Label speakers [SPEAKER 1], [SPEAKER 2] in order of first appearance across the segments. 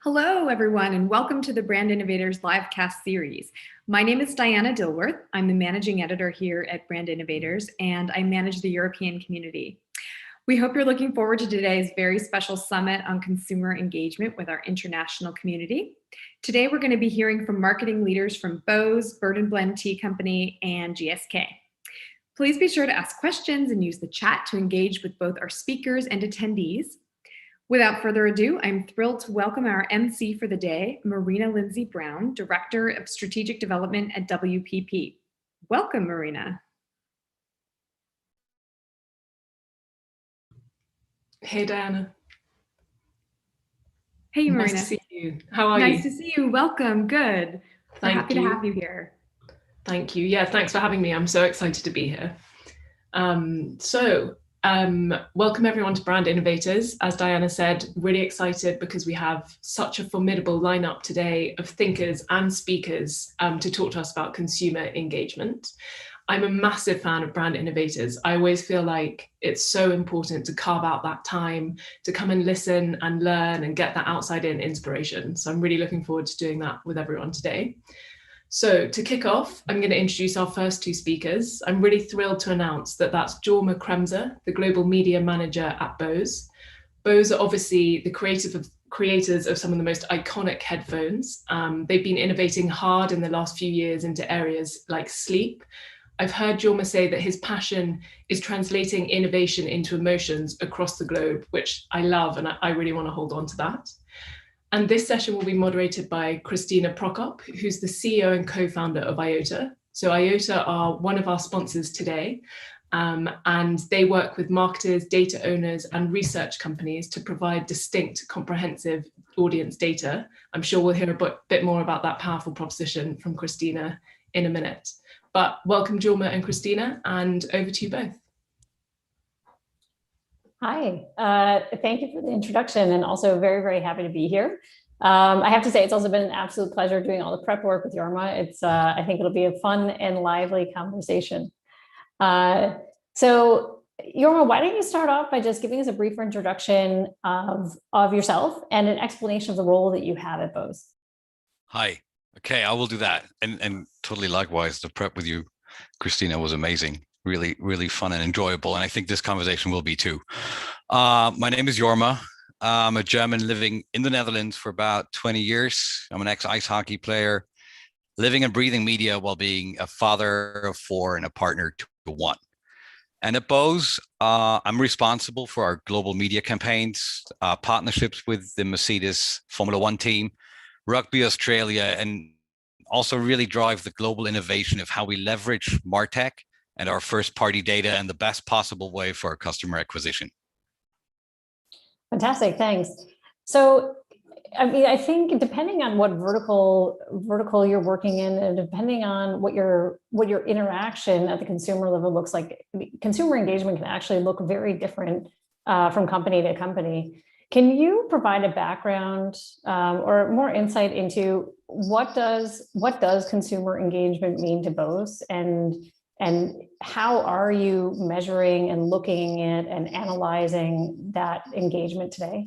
[SPEAKER 1] Hello, everyone, and welcome to the Brand Innovators Livecast series. My name is Diana Dilworth. I'm the managing editor here at Brand Innovators, and I manage the European community. We hope you're looking forward to today's very special summit on consumer engagement with our international community. Today, we're going to be hearing from marketing leaders from Bose, Bird & Blend Tea Company, and GSK. Please be sure to ask questions and use the chat to engage with both our speakers and attendees. Without further ado, I'm thrilled to welcome our MC for the day, Marina Lindsay Brown, Director of Strategic Development at WPP. Welcome, Marina.
[SPEAKER 2] Hey, Diana.
[SPEAKER 1] Hey, Marina.
[SPEAKER 2] Nice to see you. How are you?
[SPEAKER 1] Nice to see you. Welcome. Good. We're happy to have you here.
[SPEAKER 2] Thank you. Yeah, thanks for having me. I'm so excited to be here. Welcome everyone to Brand Innovators. As Diana said, really excited because we have such a formidable lineup today of thinkers and speakers to talk to us about consumer engagement. I'm a massive fan of Brand Innovators. I always feel like it's so important to carve out that time to come and listen and learn and get that outside-in inspiration. So I'm really looking forward to doing that with everyone today. So to kick off, I'm going to introduce our first two speakers. I'm really thrilled to announce that that's Jorma Kremser, the Global Media Manager at Bose. Bose are obviously the creators of some of the most iconic headphones. They've been innovating hard in the last few years into areas like sleep. I've heard Jorma say that his passion is translating innovation into emotions across the globe, which I love, and I really want to hold on to that. And this session will be moderated by Christina Prokop, who's the CEO and co-founder of IOTA. So IOTA are one of our sponsors today, and they work with marketers, data owners, and research companies to provide distinct, comprehensive audience data. I'm sure we'll hear a bit more about that powerful proposition from Christina in a minute. But welcome, Jorma and Christina, and over to you both.
[SPEAKER 3] Hi, thank you for the introduction, and also very, very happy to be here. I have to say, it's also been an absolute pleasure doing all the prep work with Jorma. I think it'll be a fun and lively conversation. So Jorma, why don't you start off by just giving us a brief introduction of yourself and an explanation of the role that you have at Bose.
[SPEAKER 4] Hi, okay, I will do that. And totally likewise, the prep with you, Christina, was amazing. Really, really fun and enjoyable. And I think this conversation will be too. My name is Jorma. I'm a German living in the Netherlands for about 20 years. I'm an ex-ice hockey player, living and breathing media while being a father of 4 and a partner to 1. And at Bose, I'm responsible for our global media campaigns, partnerships with the Mercedes Formula 1 team, Rugby Australia, and also really drive the global innovation of how we leverage MarTech and our first-party data in the best possible way for our customer acquisition.
[SPEAKER 3] Fantastic, thanks. So, I mean, I think depending on what vertical you're working in, and depending on what your interaction at the consumer level looks like, consumer engagement can actually look very different from company to company. Can you provide a background or more insight into what does consumer engagement mean to Bose, and how are you measuring and looking at and analyzing that engagement today?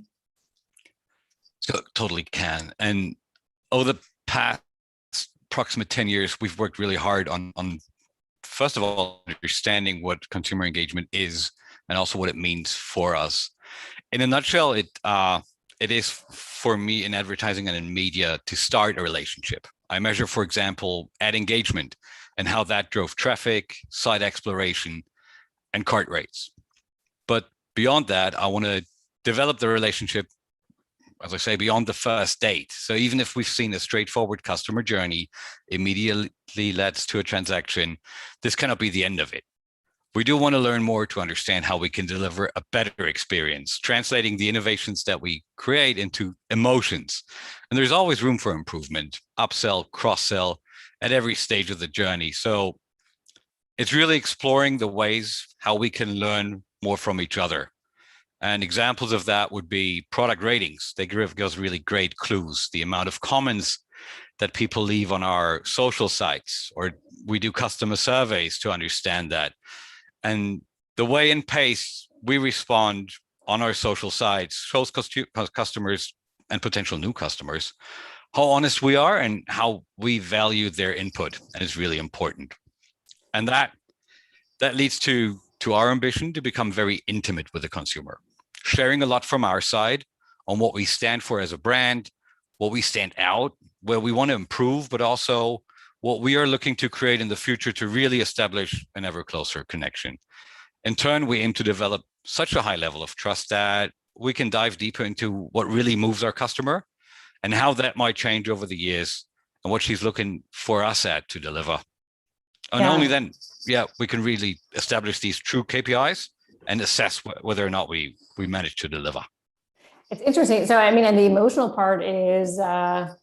[SPEAKER 4] So totally can. And over the past approximate 10 years, we've worked really hard on first of all, understanding what consumer engagement is and also what it means for us. In a nutshell, it is for me in advertising and in media to start a relationship. I measure, for example, ad engagement and how that drove traffic, site exploration, and cart rates. But beyond that, I want to develop the relationship, as I say, beyond the first date. So even if we've seen a straightforward customer journey immediately leads to a transaction, this cannot be the end of it. We do want to learn more to understand how we can deliver a better experience, translating the innovations that we create into emotions. And there's always room for improvement, upsell, cross-sell at every stage of the journey. So it's really exploring the ways how we can learn more from each other. And examples of that would be product ratings. They give us really great clues, the amount of comments that people leave on our social sites, or we do customer surveys to understand that. And the way and pace we respond on our social sites shows customers and potential new customers, how honest we are and how we value their input, and it's really important. And that leads to our ambition to become very intimate with the consumer, sharing a lot from our side on what we stand for as a brand, what we stand out, where we want to improve, but also what we are looking to create in the future to really establish an ever closer connection. In turn, we aim to develop such a high level of trust that we can dive deeper into what really moves our customer and how that might change over the years and what she's looking for us at to deliver. And only then, we can really establish these true KPIs and assess whether or not we manage to deliver.
[SPEAKER 3] It's interesting. So, I mean, and the emotional part is, I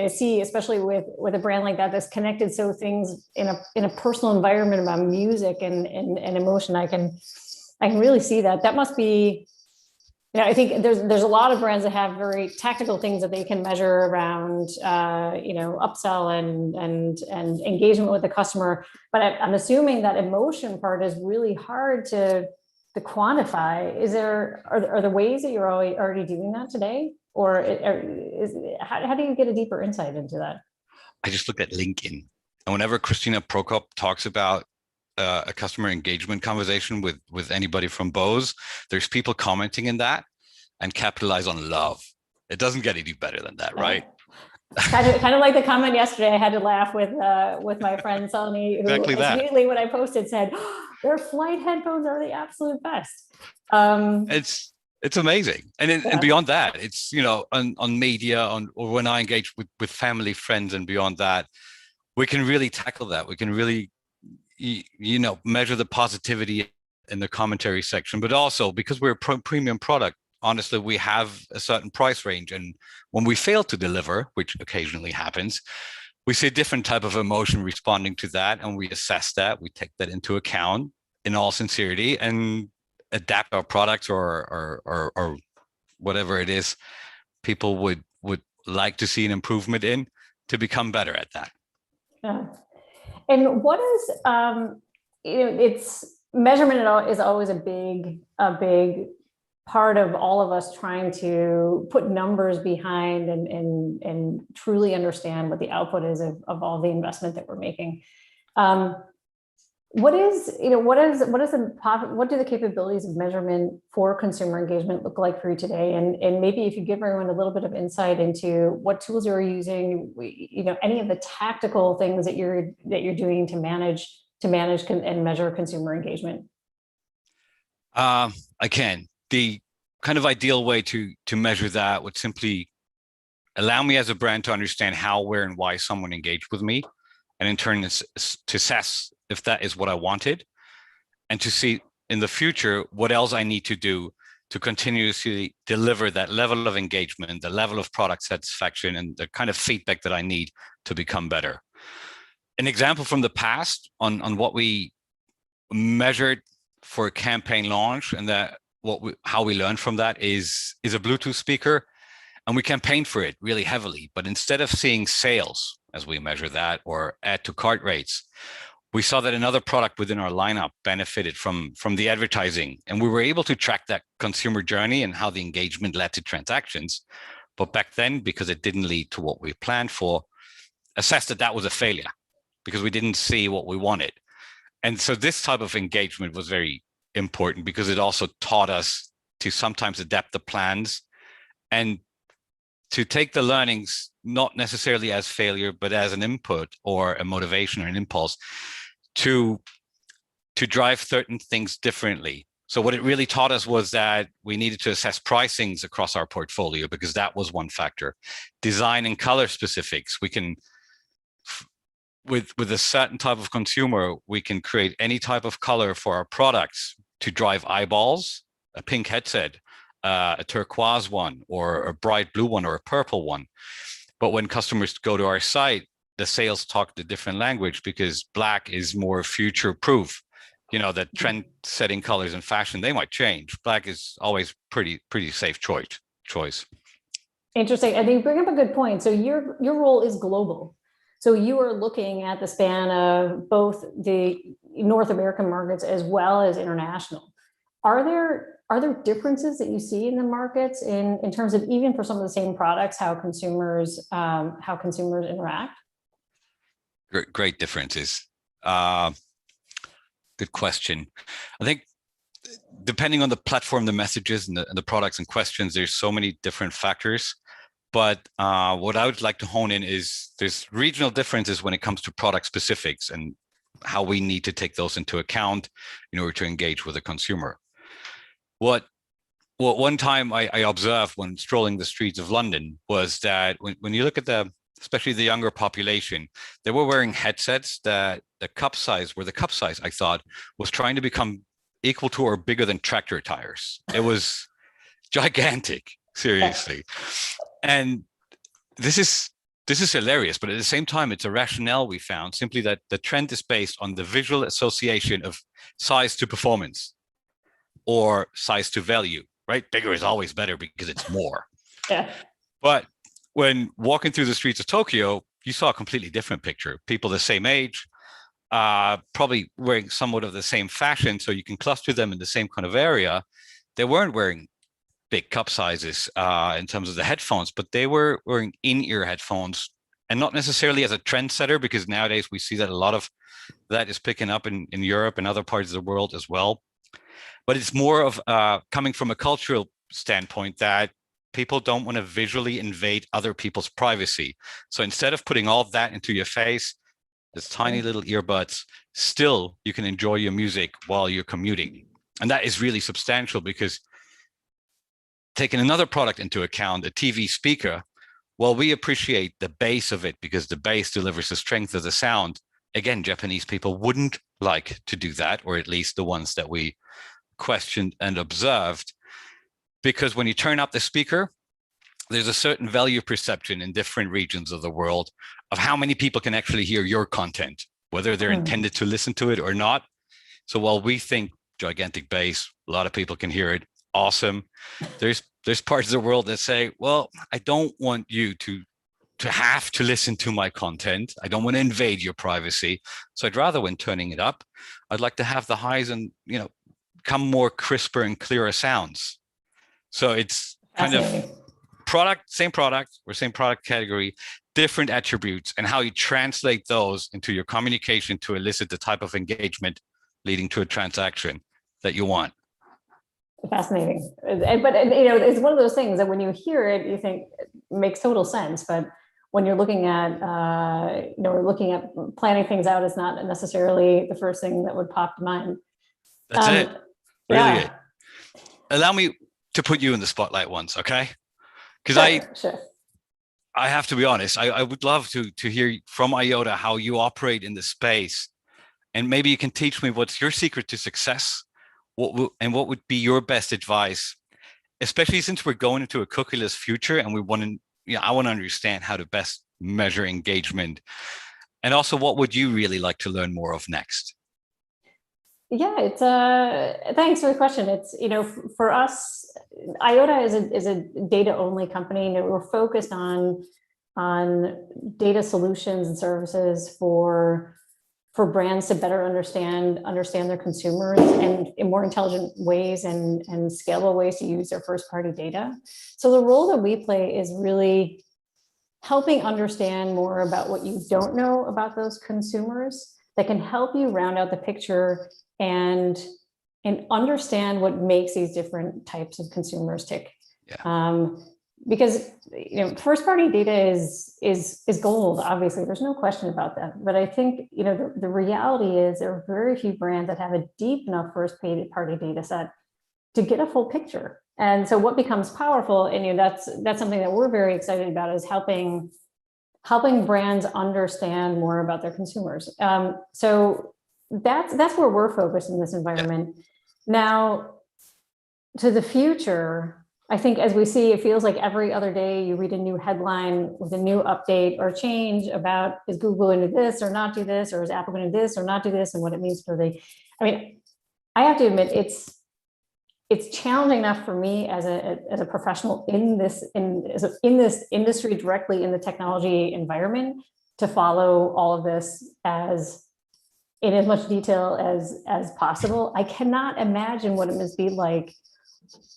[SPEAKER 3] see, especially with a brand like that, that's connected so things in a personal environment about music and emotion. I can really see that. That must be, I think there's a lot of brands that have very tactical things that they can measure around, upsell and engagement with the customer. But I'm assuming that emotion part is really hard to quantify. Are there ways that you're already doing that today? Or how do you get a deeper insight into that?
[SPEAKER 4] I just looked at LinkedIn, and whenever Christina Prokop talks about a customer engagement conversation with anybody from Bose, there's people commenting in that and capitalize on love. It doesn't get any better than that, right?
[SPEAKER 3] Kind of like the comment yesterday. I had to laugh with my friend Sonny, who
[SPEAKER 4] exactly
[SPEAKER 3] immediately when I posted said, their flight headphones are the absolute best.
[SPEAKER 4] It's amazing. And beyond that, it's, on media, or when I engage with family, friends, and beyond that, we can really tackle that. We can really, measure the positivity in the commentary section, but also because we're a premium product, honestly, we have a certain price range. And when we fail to deliver, which occasionally happens, we see a different type of emotion responding to that. And we assess that, we take that into account in all sincerity and adapt our products or whatever it is people would like to see an improvement in to become better at that.
[SPEAKER 3] Yeah. And what is, it's measurement is always a big part of all of us trying to put numbers behind and truly understand what the output is of all the investment that we're making. What do the capabilities of measurement for consumer engagement look like for you today? And maybe if you give everyone a little bit of insight into what tools you're using, any of the tactical things that you're doing to manage and measure consumer engagement.
[SPEAKER 4] I can. The kind of ideal way to measure that would simply allow me as a brand to understand how, where, and why someone engaged with me, and in turn to assess if that is what I wanted, and to see in the future what else I need to do to continuously deliver that level of engagement, the level of product satisfaction, and the kind of feedback that I need to become better. An example from the past on what we measured for a campaign launch, and how we learned from that is a Bluetooth speaker, and we campaigned for it really heavily. But instead of seeing sales as we measure that, or add to cart rates, we saw that another product within our lineup benefited from the advertising, and we were able to track that consumer journey and how the engagement led to transactions. But back then, because it didn't lead to what we planned for, assessed that was a failure because we didn't see what we wanted. And so this type of engagement was very important because it also taught us to sometimes adapt the plans and to take the learnings not necessarily as failure, but as an input or a motivation or an impulse to drive certain things differently. So what it really taught us was that we needed to assess pricings across our portfolio, because that was one factor. Design and color specifics. We can, with a certain type of consumer, we can create any type of color for our products to drive eyeballs, a pink headset, a turquoise one, or a bright blue one, or a purple one. But when customers go to our site, the sales talk the different language, because black is more future proof. That trend setting colors in fashion, they might change. Black is always pretty safe choice.
[SPEAKER 3] Interesting. I think you bring up a good point. So your role is global. So you are looking at the span of both the North American markets as well as international. Are there are there differences that you see in the markets in terms of, even for some of the same products, how consumers interact?
[SPEAKER 4] Great differences. Good question. I think depending on the platform, the messages, and the products and questions, there's so many different factors. But what I would like to hone in is there's regional differences when it comes to product specifics and how we need to take those into account in order to engage with the consumer. What one time I observed when strolling the streets of London was that when you look at especially the younger population, they were wearing headsets that the cup size, I thought, was trying to become equal to or bigger than tractor tires. It was gigantic, seriously. And this is hilarious, but at the same time, it's a rationale we found, simply that the trend is based on the visual association of size to performance or size to value, right? Bigger is always better because it's more.
[SPEAKER 3] Yeah.
[SPEAKER 4] But when walking through the streets of Tokyo, you saw a completely different picture. People the same age, probably wearing somewhat of the same fashion, so you can cluster them in the same kind of area. They weren't wearing big cup sizes in terms of the headphones, but they were wearing in-ear headphones, and not necessarily as a trendsetter, because nowadays we see that a lot of that is picking up in Europe and other parts of the world as well. But it's more of coming from a cultural standpoint that people don't want to visually invade other people's privacy. So instead of putting all of that into your face, there's tiny little earbuds, still you can enjoy your music while you're commuting. And that is really substantial, because taking another product into account, a TV speaker, well, we appreciate the bass of it because the bass delivers the strength of the sound. Again, Japanese people wouldn't like to do that, or at least the ones that we questioned and observed, because when you turn up the speaker, there's a certain value perception in different regions of the world of how many people can actually hear your content, whether they're intended to listen to it or not. So while we think gigantic bass, a lot of people can hear it, awesome. There's parts of the world that say, well, I don't want you to have to listen to my content. I don't want to invade your privacy. So I'd rather, when turning it up, I'd like to have the highs and, come more crisper and clearer sounds. So it's kind of same product or same product category, different attributes, and how you translate those into your communication to elicit the type of engagement leading to a transaction that you want.
[SPEAKER 3] Fascinating. But it's one of those things that when you hear it, you think it makes total sense. But when you're looking at, planning things out, is not necessarily the first thing that would pop to mind.
[SPEAKER 4] That's it. Really it. Allow me to put you in the spotlight once, okay? Because
[SPEAKER 3] sure.
[SPEAKER 4] I have to be honest, I would love to hear from IOTA how you operate in the space. And maybe you can teach me what's your secret to success, what would be your best advice, especially since we're going into a cookieless future, and I want to understand how to best measure engagement. And also, what would you really like to learn more of next?
[SPEAKER 3] Yeah, it's thanks for the question. It's, for us, IOTA is a data only company. We're focused on data solutions and services for brands to better understand their consumers and in more intelligent ways and scalable ways to use their first party data. So the role that we play is really helping understand more about what you don't know about those consumers, that can help you round out the picture and understand what makes these different types of consumers tick.
[SPEAKER 4] Yeah.
[SPEAKER 3] Because first party data is gold. Obviously, there's no question about that. But I think the reality is there are very few brands that have a deep enough first party data set to get a full picture. And so what becomes powerful, and that's something that we're very excited about, is helping brands understand more about their consumers. So that's where we're focused in this environment. Yeah. Now, to the future, I think as we see, it feels like every other day you read a new headline with a new update or change about, is Google going to do this or not do this, or is Apple going to do this or not do this, and what it means for I have to admit, it's challenging enough for me as a professional in this industry, directly in the technology environment, to follow all of this in as much detail as possible. I cannot imagine what it must be like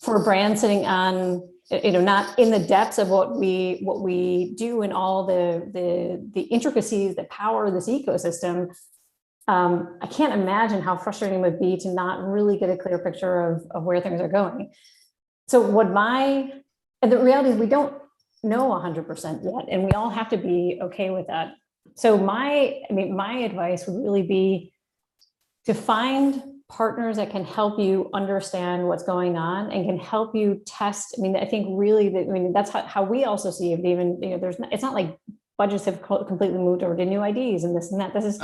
[SPEAKER 3] for a brand sitting on, not in the depths of what we do and all the intricacies that power this ecosystem, I can't imagine how frustrating it would be to not really get a clear picture of where things are going. So and the reality is we don't know 100% yet, and we all have to be okay with that. So my advice would really be to find partners that can help you understand what's going on and can help you test. I think really that's how we also see it. Even, it's not like budgets have completely moved over to new IDs and this and that. This is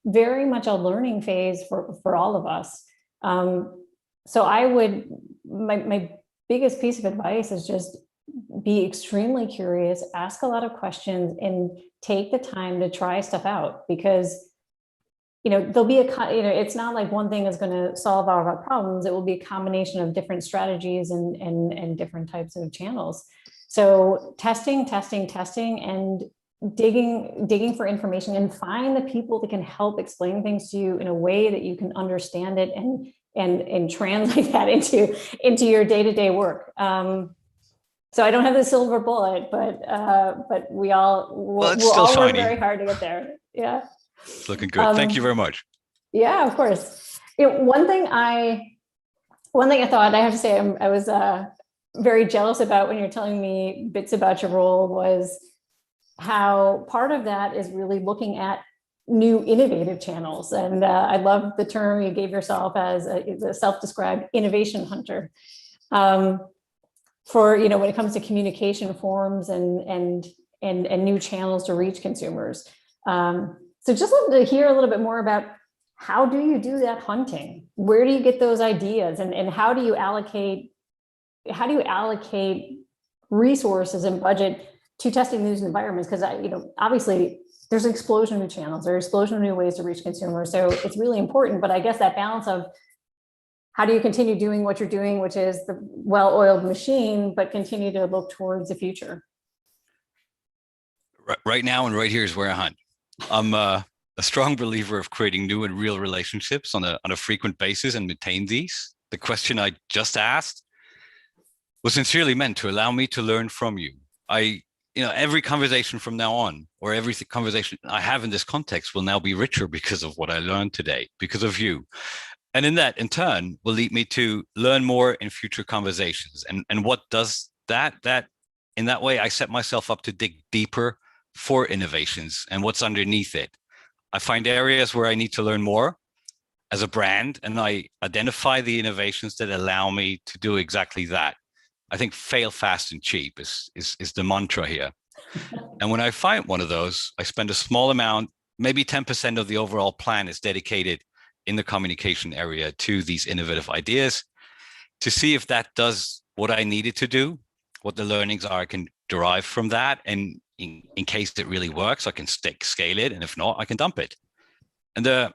[SPEAKER 3] very much a learning phase for all of us. So my biggest piece of advice is just be extremely curious, ask a lot of questions, and take the time to try stuff out, because there'll be it's not like one thing is going to solve all of our problems. It will be a combination of different strategies and different types of channels. So testing, and digging for information, and find the people that can help explain things to you in a way that you can understand it and translate that into your day-to-day work. So I don't have the silver bullet, but we'll all work very hard to get there. Yeah.
[SPEAKER 4] It's looking good. Thank you very much.
[SPEAKER 3] Yeah, of course. One thing I thought, I have to say, I was very jealous about when you're telling me bits about your role, was how part of that is really looking at new innovative channels. And I love the term you gave yourself as a self-described innovation hunter. For when it comes to communication forms and new channels to reach consumers. So just love to hear a little bit more about, how do you do that hunting? Where do you get those ideas, and how do you allocate resources and budget to testing these environments? Because obviously there's an explosion of new channels, there's an explosion of new ways to reach consumers. So it's really important, but I guess that balance of how do you continue doing what you're doing, which is the well-oiled machine, but continue to look towards the future?
[SPEAKER 4] Right now and right here is where I hunt. I'm a strong believer of creating new and real relationships on a frequent basis and maintain these. The question I just asked was sincerely meant to allow me to learn from you. Every conversation from now on, or every conversation I have in this context, will now be richer because of what I learned today, because of you. And in turn, will lead me to learn more in future conversations. And what does that in that way, I set myself up to dig deeper for innovations and what's underneath it. I find areas where I need to learn more as a brand, and I identify the innovations that allow me to do exactly that. I think fail fast and cheap is the mantra here. And when I find one of those, I spend a small amount, maybe 10% of the overall plan is dedicated in the communication area to these innovative ideas, to see if that does what I needed to do, what the learnings are I can derive from that. And in case it really works, I can scale it. And if not, I can dump it. And there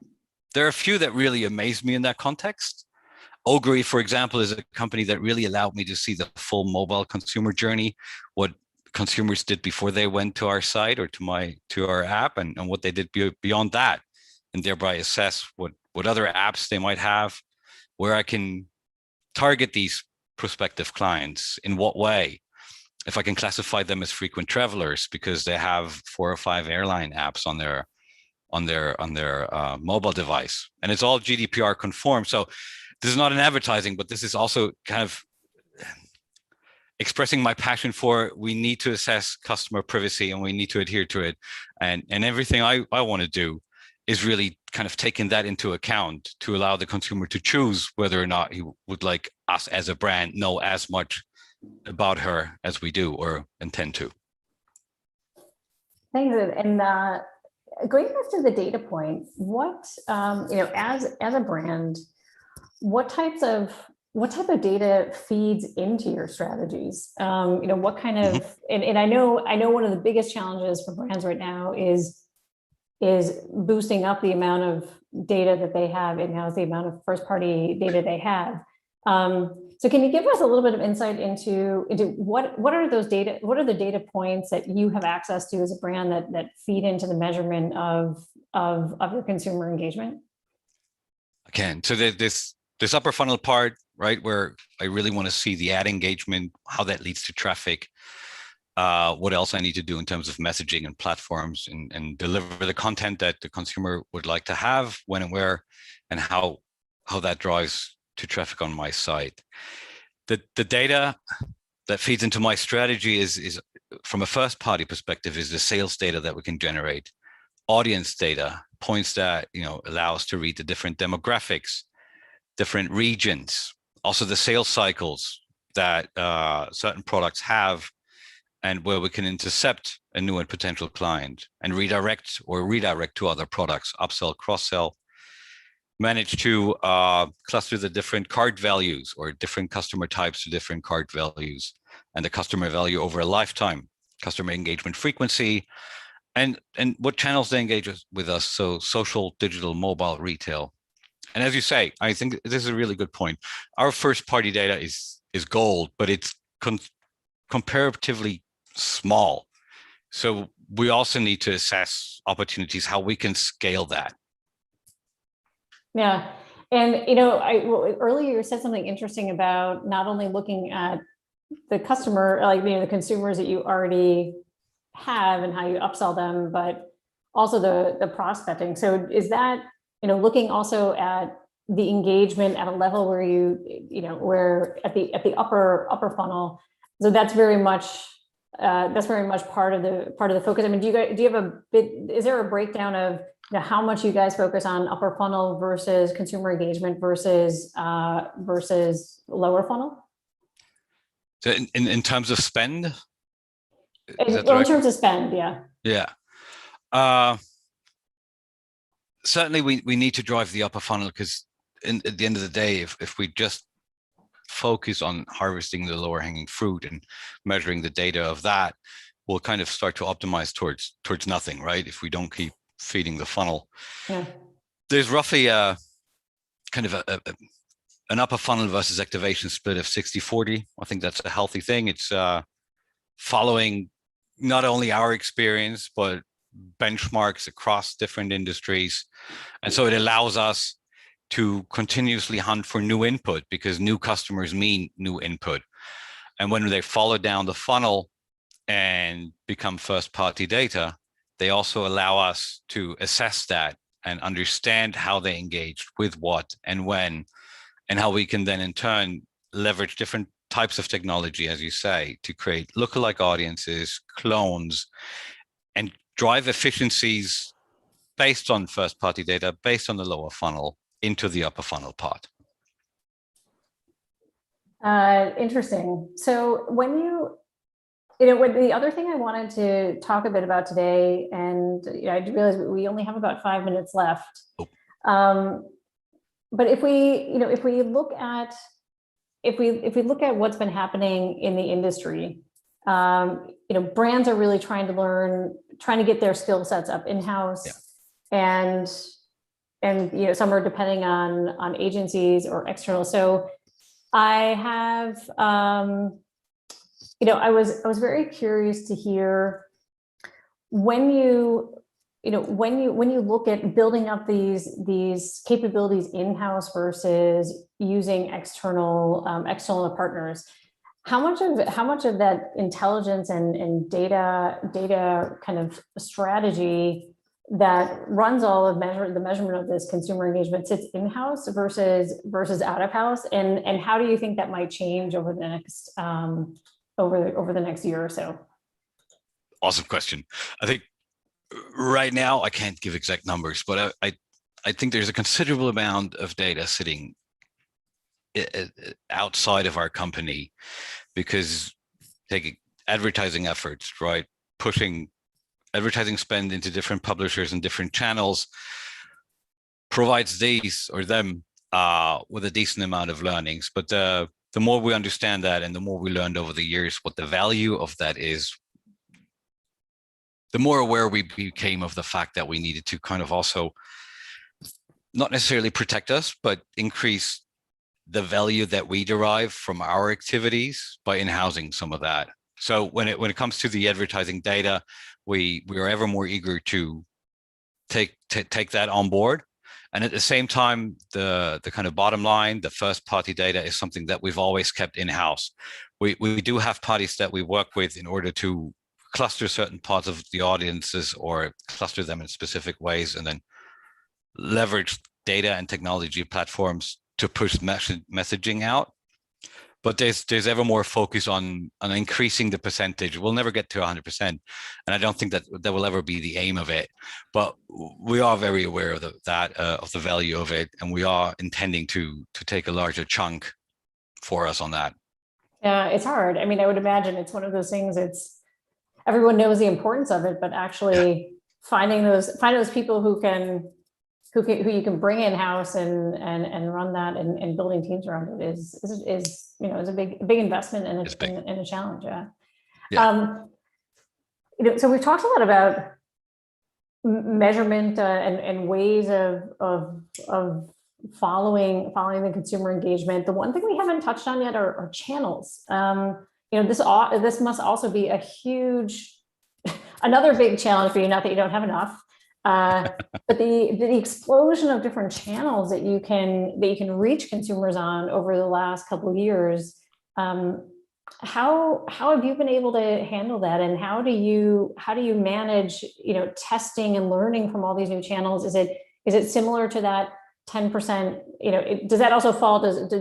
[SPEAKER 4] are a few that really amaze me in that context. Ogre, for example, is a company that really allowed me to see the full mobile consumer journey, what consumers did before they went to our site or to our app, and what they did beyond that, and thereby assess what other apps they might have, where I can target these prospective clients, in what way, if I can classify them as frequent travelers because they have 4 or 5 airline apps on their mobile device, and it's all GDPR conform. So this is not an advertising, but this is also kind of expressing my passion for, we need to assess customer privacy and we need to adhere to it. And everything I want to do is really kind of taking that into account to allow the consumer to choose whether or not he would like us as a brand know as much about her as we do or intend to.
[SPEAKER 3] Thanks. And going back to the data point, what, as a brand, what type of data feeds into your strategies? What kind of, and I know one of the biggest challenges for brands right now is boosting up the amount of data that they have in-house, the amount of first-party data they have. So can you give us a little bit of insight into what are those data? What are the data points that you have access to as a brand that feed into the measurement of your consumer engagement?
[SPEAKER 4] Again, so this upper funnel part, right? Where I really want to see the ad engagement, how that leads to traffic, what else I need to do in terms of messaging and platforms, and deliver the content that the consumer would like to have, when and where, and how that drives to traffic on my site. The data that feeds into my strategy is from a first party perspective, is the sales data that we can generate, audience data, points that allow us to read the different demographics, different regions, also the sales cycles that certain products have, and where we can intercept a new and potential client and redirect to other products, upsell, cross-sell, manage to cluster the different cart values or different customer types to different cart values, and the customer value over a lifetime, customer engagement frequency, and what channels they engage with us. So social, digital, mobile, retail. And as you say, I think this is a really good point. Our first party data is gold, but it's comparatively small. So we also need to assess opportunities, how we can scale that.
[SPEAKER 3] Yeah. And, earlier you said something interesting about not only looking at the customer, like, the consumers that you already have and how you upsell them, but also the prospecting. So is that, looking also at the engagement at a level where where at the upper funnel. So that's very much part of the focus. I mean, do you have is there a breakdown of how much you guys focus on upper funnel versus consumer engagement versus lower funnel?
[SPEAKER 4] So in terms of spend?
[SPEAKER 3] In terms of spend, yeah.
[SPEAKER 4] Yeah. Certainly we need to drive the upper funnel, because at the end of the day, if we just focus on harvesting the lower hanging fruit and measuring the data of that, we'll kind of start to optimize towards nothing, right? If we don't keep feeding the funnel.
[SPEAKER 3] Yeah.
[SPEAKER 4] There's roughly a kind of an upper funnel versus activation split of 60-40. I think that's a healthy thing. It's following not only our experience, but benchmarks across different industries. And so it allows us to continuously hunt for new input, because new customers mean new input. And when they follow down the funnel and become first party data, they also allow us to assess that and understand how they engaged with what and when, and how we can then in turn leverage different types of technology, as you say, to create lookalike audiences, clones, and drive efficiencies based on first party data, based on the lower funnel, into the upper funnel part.
[SPEAKER 3] Interesting. So when when the other thing I wanted to talk a bit about today, and I realize we only have about 5 minutes left. Oh. But if we look at what's been happening in the industry, brands are really trying to get their skill sets up in-house. Yeah. And some are depending on agencies or external. So I have I was very curious to hear when you look at building up these capabilities in-house versus using external partners, how much of that intelligence and data kind of strategy that runs all of the measurement of this consumer engagement sits in-house versus out of house, and how do you think that might change over the next over the next year or so?
[SPEAKER 4] Awesome question. I think right now I can't give exact numbers, but I think there's a considerable amount of data sitting outside of our company, because taking advertising efforts, right, pushing advertising spend into different publishers and different channels provides these or them with a decent amount of learnings. But the more we understand that, and the more we learned over the years what the value of that is, the more aware we became of the fact that we needed to kind of also not necessarily protect us, but increase the value that we derive from our activities by in-housing some of that. So when it comes to the advertising data, we are ever more eager to take that on board And at the same time, the kind of bottom line, the first party data is something that we've always kept in-house. We do have parties that we work with in order to cluster certain parts of the audiences or cluster them in specific ways, and then leverage data and technology platforms to push messaging out. But there's ever more focus on increasing the percentage. We'll never get to 100%, and I don't think that will ever be the aim of it. But we are very aware of of the value of it, and we are intending to take a larger chunk for us on that.
[SPEAKER 3] Yeah, it's hard. I mean, I would imagine it's one of those things. Everyone knows the importance of it, but actually finding those people who you can bring in house and run that and building teams around it is a big investment and a challenge. Yeah. So we've talked a lot about measurement and ways of following the consumer engagement. The one thing we haven't touched on yet are channels. This must also be another big challenge for you. Not that you don't have enough. But the explosion of different channels that you can reach consumers on over the last couple of years, how have you been able to handle that, and how do you manage testing and learning from all these new channels? Is it similar to that 10%? Does that also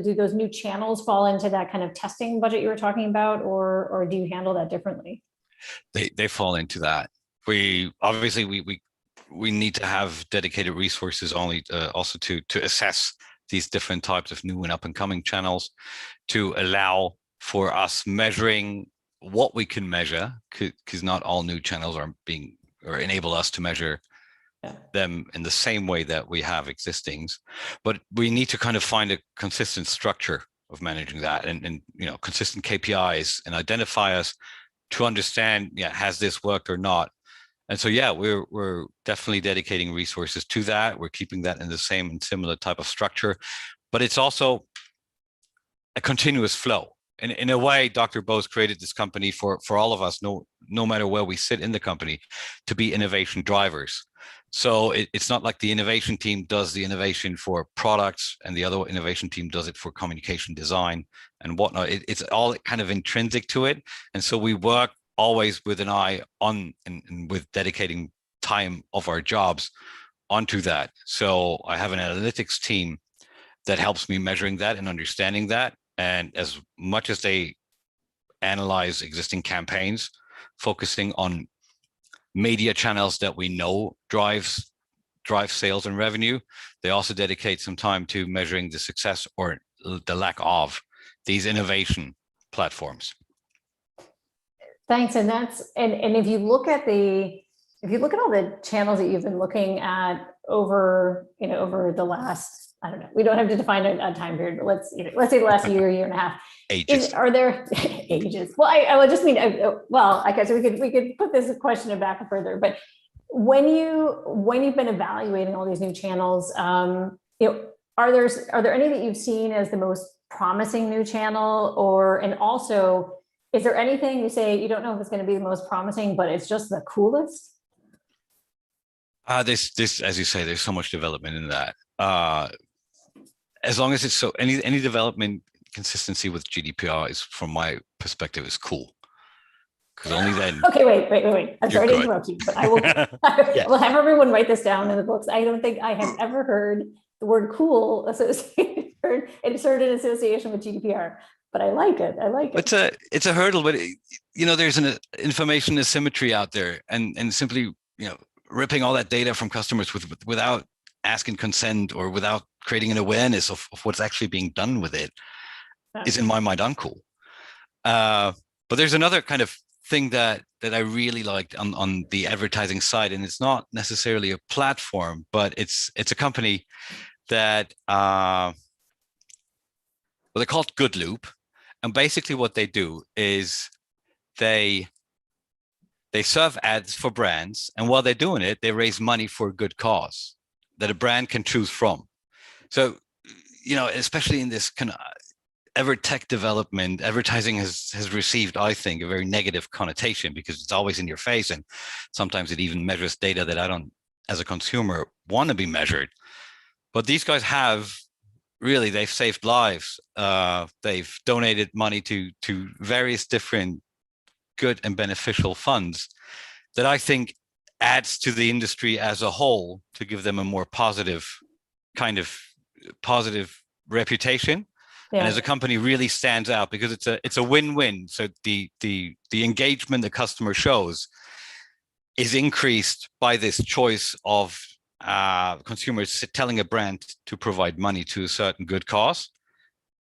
[SPEAKER 3] do those new channels fall into that kind of testing budget you were talking about, or do you handle that differently?
[SPEAKER 4] They fall into that. We need to have dedicated resources also to assess these different types of new and up and coming channels, to allow for us measuring what we can measure, because not all new channels enable us to measure them in the same way that we have existings. But we need to kind of find a consistent structure of managing that, and consistent KPIs and identifiers to understand, has this worked or not. And so, we're definitely dedicating resources to that. We're keeping that in the same and similar type of structure, but it's also a continuous flow. And in a way, Dr. Bose created this company for all of us, no matter where we sit in the company, to be innovation drivers. So it's not like the innovation team does the innovation for products and the other innovation team does it for communication design and whatnot. It's all kind of intrinsic to it. And so we work always with an eye on and with dedicating time of our jobs onto that. So I have an analytics team that helps me measuring that and understanding that. And as much as they analyze existing campaigns, focusing on media channels that we know drive sales and revenue, they also dedicate some time to measuring the success or the lack of these innovation platforms.
[SPEAKER 3] Thanks. And if you look at all the channels that you've been looking at over the last, I don't know, we don't have to define a time period, but let's say the last year and a half.
[SPEAKER 4] Ages.
[SPEAKER 3] Are there ages? Well, I would just mean, I guess we could put this question back further, but when you've been evaluating all these new channels, are there any that you've seen as the most promising new channel, and also, is there anything you say you don't know if it's going to be the most promising, but it's just the coolest?
[SPEAKER 4] This, as you say, there's so much development in that. As long as it's any development consistency with GDPR is, from my perspective, is cool. Because only then. Okay,
[SPEAKER 3] wait. I'm sorry to interrupt you, but I will. I will have everyone write this down in the books. I don't think I have ever heard the word "cool" inserted in association with GDPR. But I like it.
[SPEAKER 4] It's a hurdle, but there's an information asymmetry out there, and simply ripping all that data from customers without asking consent or without creating an awareness of what's actually being done with it is, in my mind, uncool. But there's another kind of thing that I really liked on the advertising side, and it's not necessarily a platform, but it's a company that they're called Good Loop. And basically what they do is they serve ads for brands, and while they're doing it, they raise money for a good cause that a brand can choose from. So, especially in this kind of ever tech development, advertising has received, I think, a very negative connotation because it's always in your face, and sometimes it even measures data that I don't, as a consumer, want to be measured. But these guys have really, they've saved lives. They've donated money to various different good and beneficial funds that I think adds to the industry as a whole to give them a more positive reputation. Yeah. And as a company really stands out because it's a win-win. So the engagement the customer shows is increased by this choice of consumers telling a brand to provide money to a certain good cause.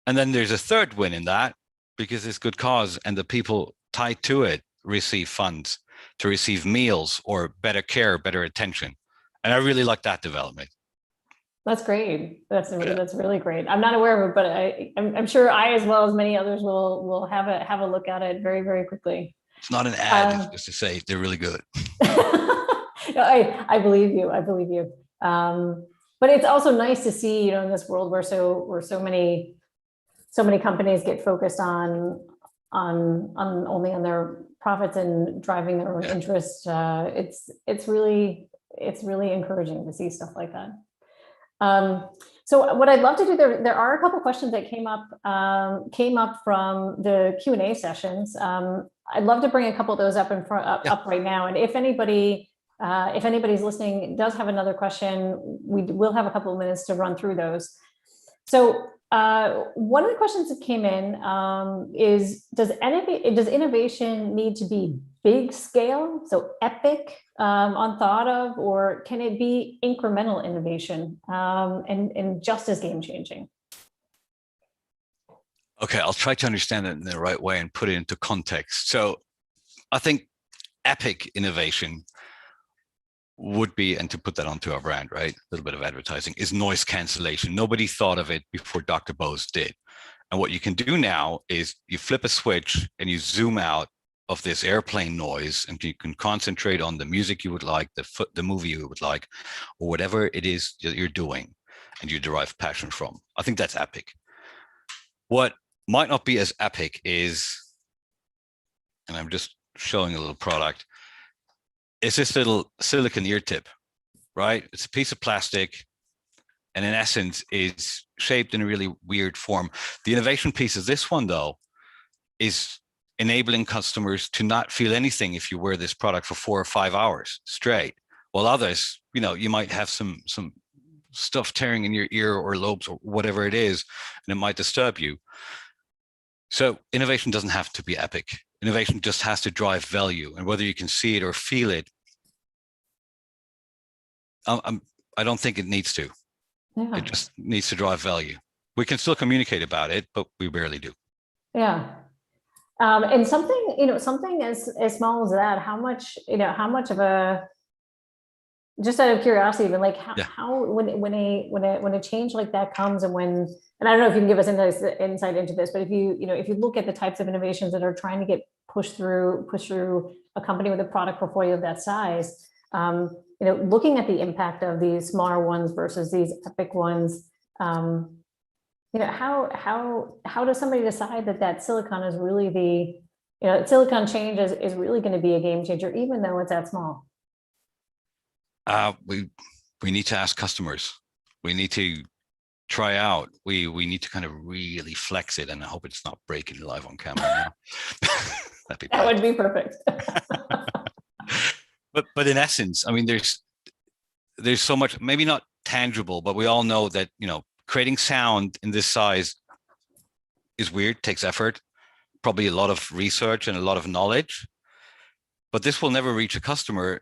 [SPEAKER 4] And then there's a third win in that, because it's good cause and the people tied to it receive funds to receive meals or better care, better attention. And I really like that development.
[SPEAKER 3] That's great. That's really great. I'm not aware of it, but I'm sure I, as well as many others, will have a look at it very, very quickly.
[SPEAKER 4] It's not an ad, it's just to say they're really good.
[SPEAKER 3] I believe you. I believe you. But it's also nice to see, in this world where so many companies get focused on only on their profits and driving their own interests. It's really encouraging to see stuff like that. So what I'd love to do, there are a couple of questions that came up from the Q&A sessions. I'd love to bring a couple of those up up right now. And if anybody's listening does have another question, we will have a couple of minutes to run through those. So one of the questions that came in is, does innovation need to be big scale, so epic, unthought of, or can it be incremental innovation and just as game changing?
[SPEAKER 4] Okay, I'll try to understand it in the right way and put it into context. So I think epic innovation would be, and to put that onto our brand, right? A little bit of advertising, is noise cancellation. Nobody thought of it before Dr. Bose did. And what you can do now is you flip a switch and you zoom out of this airplane noise, and you can concentrate on the music you would like, the movie you would like, or whatever it is that you're doing and you derive passion from. I think that's epic. What might not be as epic is, and I'm just showing a little product, it's this little silicone ear tip, right? It's a piece of plastic, and in essence is shaped in a really weird form. The innovation piece of this one, though, is enabling customers to not feel anything if you wear this product for 4 or 5 hours straight, while others, you might have some stuff tearing in your ear or lobes or whatever it is, and it might disturb you. So innovation doesn't have to be epic. Innovation just has to drive value, and whether you can see it or feel it, I don't think it needs to. Yeah. It just needs to drive value. We can still communicate about it, but we barely do. Yeah.
[SPEAKER 3] And something as small as that, how much of a, just out of curiosity, even like how when a change like that comes, and I don't know if you can give us insight into this, but if you look at the types of innovations that are trying to get pushed through a company with a product portfolio of that size, looking at the impact of these smaller ones versus these epic ones, how does somebody decide that silicon is really silicon change is really going to be a game changer, even though it's that small?
[SPEAKER 4] We need to ask customers. We need to try out. We need to kind of really flex it, and I hope it's not breaking live on camera now.
[SPEAKER 3] That would be perfect.
[SPEAKER 4] But in essence, I mean, there's so much, maybe not tangible, but we all know that creating sound in this size is weird, takes effort, probably a lot of research and a lot of knowledge. But this will never reach a customer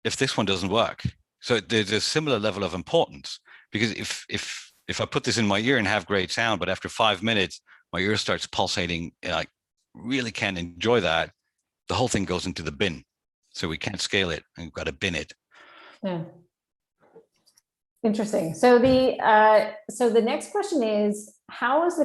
[SPEAKER 4] if this one doesn't work. So there's a similar level of importance, because if I put this in my ear and have great sound, but after 5 minutes my ear starts pulsating and I really can't enjoy that, the whole thing goes into the bin. So we can't scale it, and we've got to bin it.
[SPEAKER 3] Yeah. Interesting. So the next question is, how has the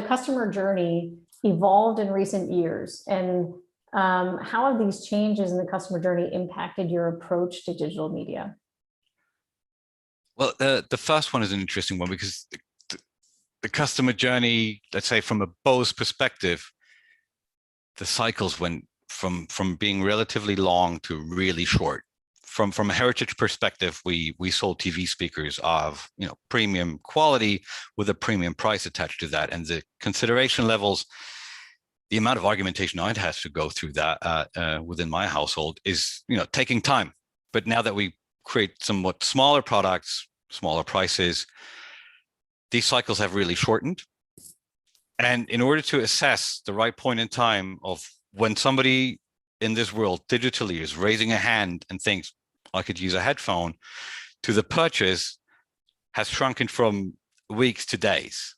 [SPEAKER 3] customer journey evolved in recent years, and how have these changes in the customer journey impacted your approach to digital media?
[SPEAKER 4] Well, the first one is an interesting one, because the customer journey, let's say from a Bose perspective, the cycles went from being relatively long to really short. from a heritage perspective, we sold TV speakers of premium quality with a premium price attached to that, and the consideration levels, the amount of argumentation I'd have to go through that within my household is taking time. But now that we create somewhat smaller products, smaller prices, these cycles have really shortened. And in order to assess the right point in time of when somebody in this world digitally is raising a hand and thinks, I could use a headphone, to the purchase has shrunken from weeks to days.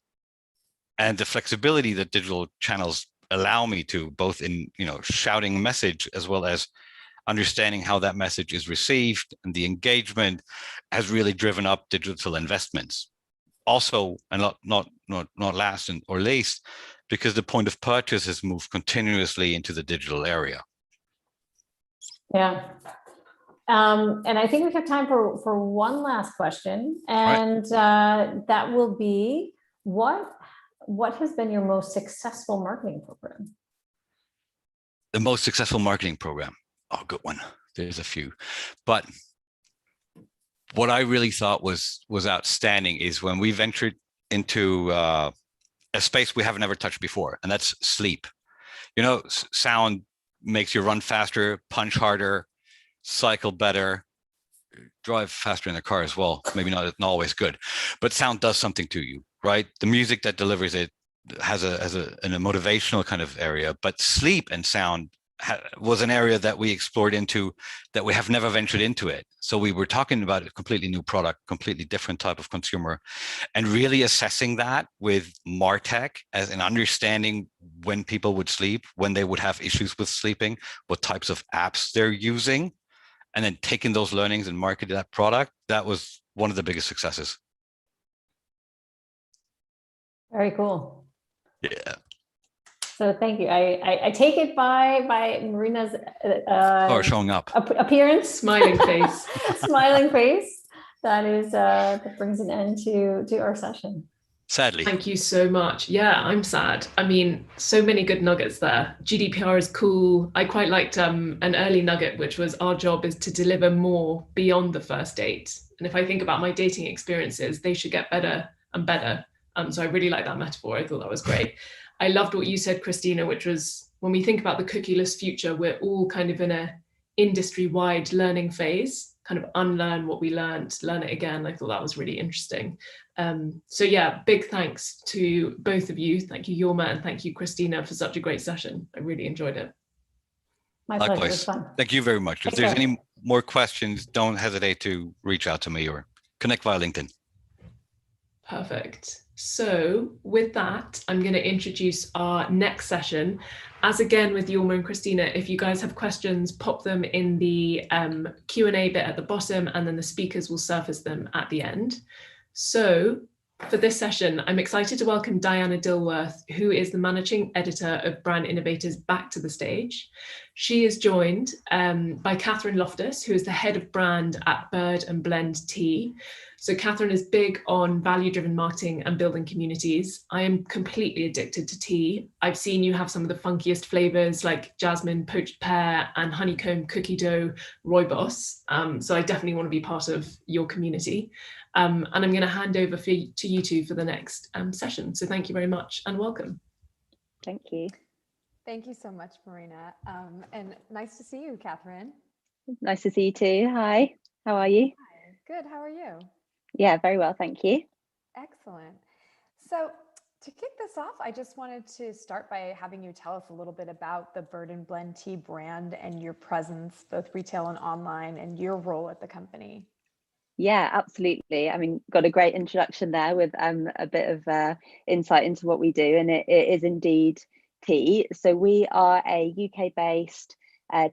[SPEAKER 4] And the flexibility that digital channels allow me to, both in shouting a message as well as understanding how that message is received, and the engagement has really driven up digital investments. Also, and not last or least, because the point of purchase has moved continuously into the digital area.
[SPEAKER 3] Yeah. And I think we have time for one last question, and that will be, what has been your most successful marketing program?
[SPEAKER 4] The most successful marketing program? Oh, good one. There's a few, but what I really thought was outstanding is when we ventured into a space we haven't ever touched before, and that's sleep. Sound makes you run faster, punch harder, cycle better, drive faster in the car as well. Maybe not always good, but sound does something to you, right? The music that delivers it has a motivational kind of area, but sleep and sound was an area that we explored into, that we have never ventured into it. So we were talking about a completely new product, completely different type of consumer, and really assessing that with MarTech as an understanding when people would sleep, when they would have issues with sleeping, what types of apps they're using, and then taking those learnings and marketing that product. That was one of the biggest successes.
[SPEAKER 3] Very cool.
[SPEAKER 4] Yeah.
[SPEAKER 3] So thank you. I take it by Marina's
[SPEAKER 4] Showing up
[SPEAKER 3] appearance,
[SPEAKER 2] smiling face,
[SPEAKER 3] smiling face. That brings an end to our session.
[SPEAKER 4] Sadly.
[SPEAKER 2] Thank you so much. Yeah, I'm sad. I mean, so many good nuggets there. GDPR is cool. I quite liked an early nugget, which was our job is to deliver more beyond the first date. And if I think about my dating experiences, they should get better and better. So I really like that metaphor. I thought that was great. I loved what you said, Christina, which was, when we think about the cookieless future, we're all kind of in a industry-wide learning phase, kind of unlearn what we learned, learn it again. I thought that was really interesting. So yeah, big thanks to both of you. Thank you, Jorma, and thank you, Christina, for such a great session. I really enjoyed it.
[SPEAKER 3] My pleasure. It was fun.
[SPEAKER 4] Thank you very much. If there's any more questions, don't hesitate to reach out to me or connect via LinkedIn.
[SPEAKER 2] Perfect. So with that, I'm going to introduce our next session. As again with Jorma and Christina, if you guys have questions, pop them in the Q&A bit at the bottom, and then the speakers will surface them at the end. So for this session, I'm excited to welcome Diana Dilworth, who is the managing editor of Brand Innovators, back to the stage. She is joined by Catherine Loftus, who is the head of brand at Bird and Blend Tea. So Catherine is big on value-driven marketing and building communities. I am completely addicted to tea. I've seen you have some of the funkiest flavors like jasmine, poached pear, and honeycomb cookie dough rooibos. So I definitely want to be part of your community. And I'm going to hand over to you two for the next session. So thank you very much and welcome.
[SPEAKER 5] Thank you.
[SPEAKER 6] Thank you so much, Marina. And nice to see you, Catherine.
[SPEAKER 5] Nice to see you too. Hi, how are you?
[SPEAKER 6] Hi. Good, how are you?
[SPEAKER 5] Yeah, very well, thank you.
[SPEAKER 6] Excellent. So to kick this off, I just wanted to start by having you tell us a little bit about the Bird and Blend Tea brand and your presence, both retail and online, and your role at the company.
[SPEAKER 5] Yeah, absolutely. I mean, got a great introduction there with a bit of insight into what we do, and it is indeed tea. So we are a UK-based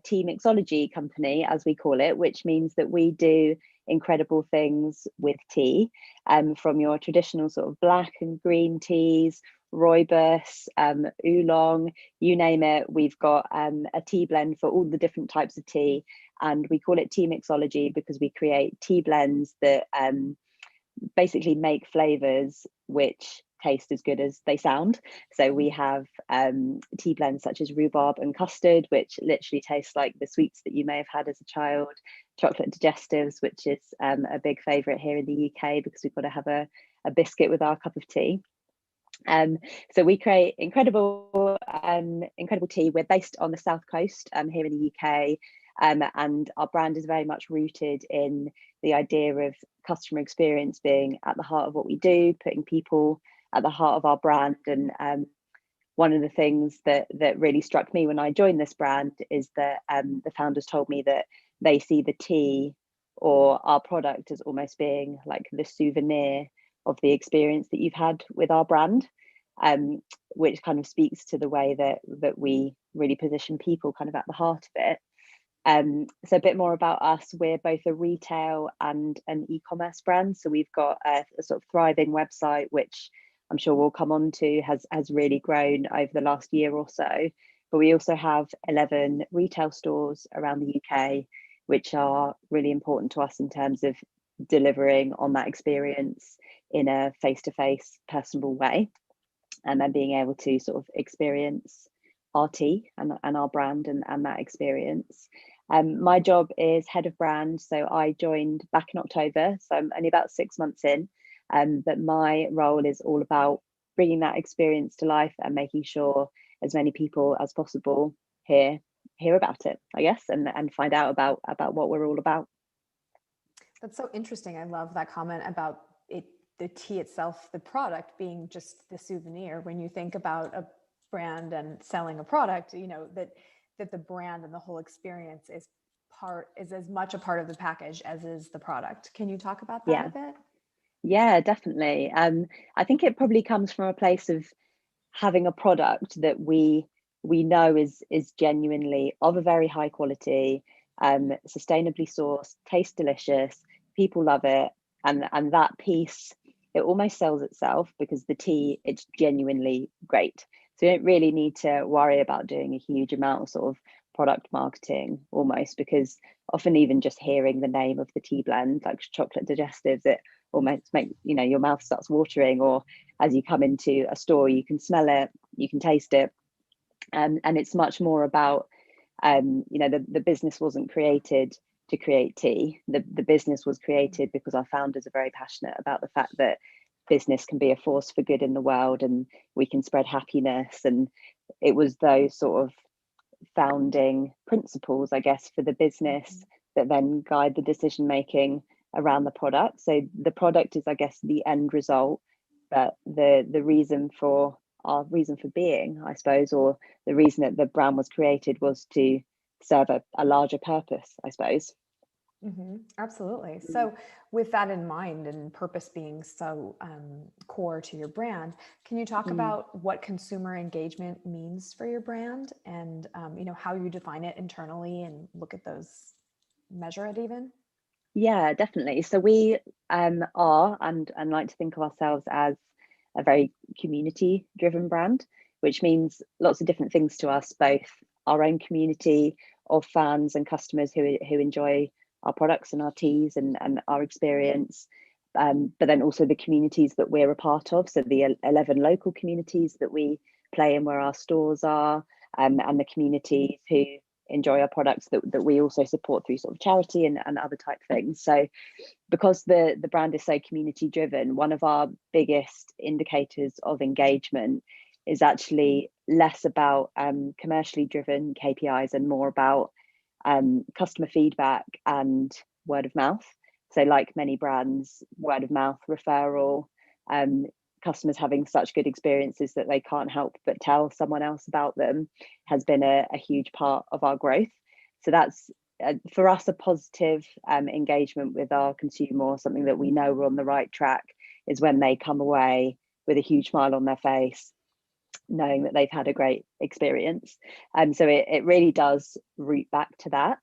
[SPEAKER 5] tea mixology company, as we call it, which means that we do incredible things with tea, from your traditional sort of black and green teas, rooibos, oolong, you name it. We've got a tea blend for all the different types of tea, and we call it tea mixology because we create tea blends that basically make flavors which taste as good as they sound. So we have tea blends such as rhubarb and custard, which literally taste like the sweets that you may have had as a child. Chocolate digestives, which is a big favourite here in the UK because we've got to have a biscuit with our cup of tea. So we create incredible tea. We're based on the south coast here in the UK, and our brand is very much rooted in the idea of customer experience being at the heart of what we do, putting people at the heart of our brand. And one of the things that really struck me when I joined this brand is that the founders told me that they see the tea or our product as almost being like the souvenir of the experience that you've had with our brand, which kind of speaks to the way that we really position people kind of at the heart of it. So a bit more about us. We're both a retail and an e-commerce brand. So we've got a sort of thriving website, which I'm sure we'll come on to, has really grown over the last year or so. But we also have 11 retail stores around the UK, which are really important to us in terms of delivering on that experience in a face-to-face personable way, and then being able to sort of experience our tea and our brand and that experience. My job is head of brand, so I joined back in October, so I'm only about 6 months in, but my role is all about bringing that experience to life and making sure as many people as possible hear about it, I guess, and find out about what we're all about.
[SPEAKER 6] That's so interesting. I love that comment about it, the tea itself, the product being just the souvenir. When you think about a brand and selling a product, you know, that the brand and the whole experience is as much a part of the package as is the product. Can you talk about that a bit?
[SPEAKER 5] Yeah, definitely. I think it probably comes from a place of having a product that we know is genuinely of a very high quality, sustainably sourced, tastes delicious, people love it, and that piece, it almost sells itself because the tea, it's genuinely great. So you don't really need to worry about doing a huge amount of sort of product marketing almost, because often even just hearing the name of the tea blend, like chocolate digestives, it almost makes, you know, your mouth starts watering, or as you come into a store, you can smell it, you can taste it. And it's much more about, you know, the business wasn't created to create tea. The business was created because our founders are very passionate about the fact that business can be a force for good in the world and we can spread happiness. And it was those sort of founding principles, I guess, for the business that then guide the decision making around the product. So the product is, I guess, the end result, but the reason for being, I suppose, or the reason that the brand was created was to serve a larger purpose, I suppose.
[SPEAKER 6] Absolutely. So with that in mind and purpose being so core to your brand, can you talk about what consumer engagement means for your brand and you know, how you define it internally and look at those, measure it even?
[SPEAKER 5] Yeah, definitely. So we are and like to think of ourselves as a very community driven brand, which means lots of different things to us, both our own community of fans and customers who enjoy our products and our teas and our experience, but then also the communities that we're a part of. So the 11 local communities that we play in where our stores are, and the communities who enjoy our products that we also support through sort of charity and other type things. So because the brand is so community driven, one of our biggest indicators of engagement is actually less about commercially driven KPIs and more about customer feedback and word of mouth. So like many brands, word of mouth, referral, customers having such good experiences that they can't help but tell someone else about them has been a huge part of our growth. So that's for us a positive engagement with our consumer, or something that we know we're on the right track, is when they come away with a huge smile on their face, knowing that they've had a great experience. So it really does root back to that.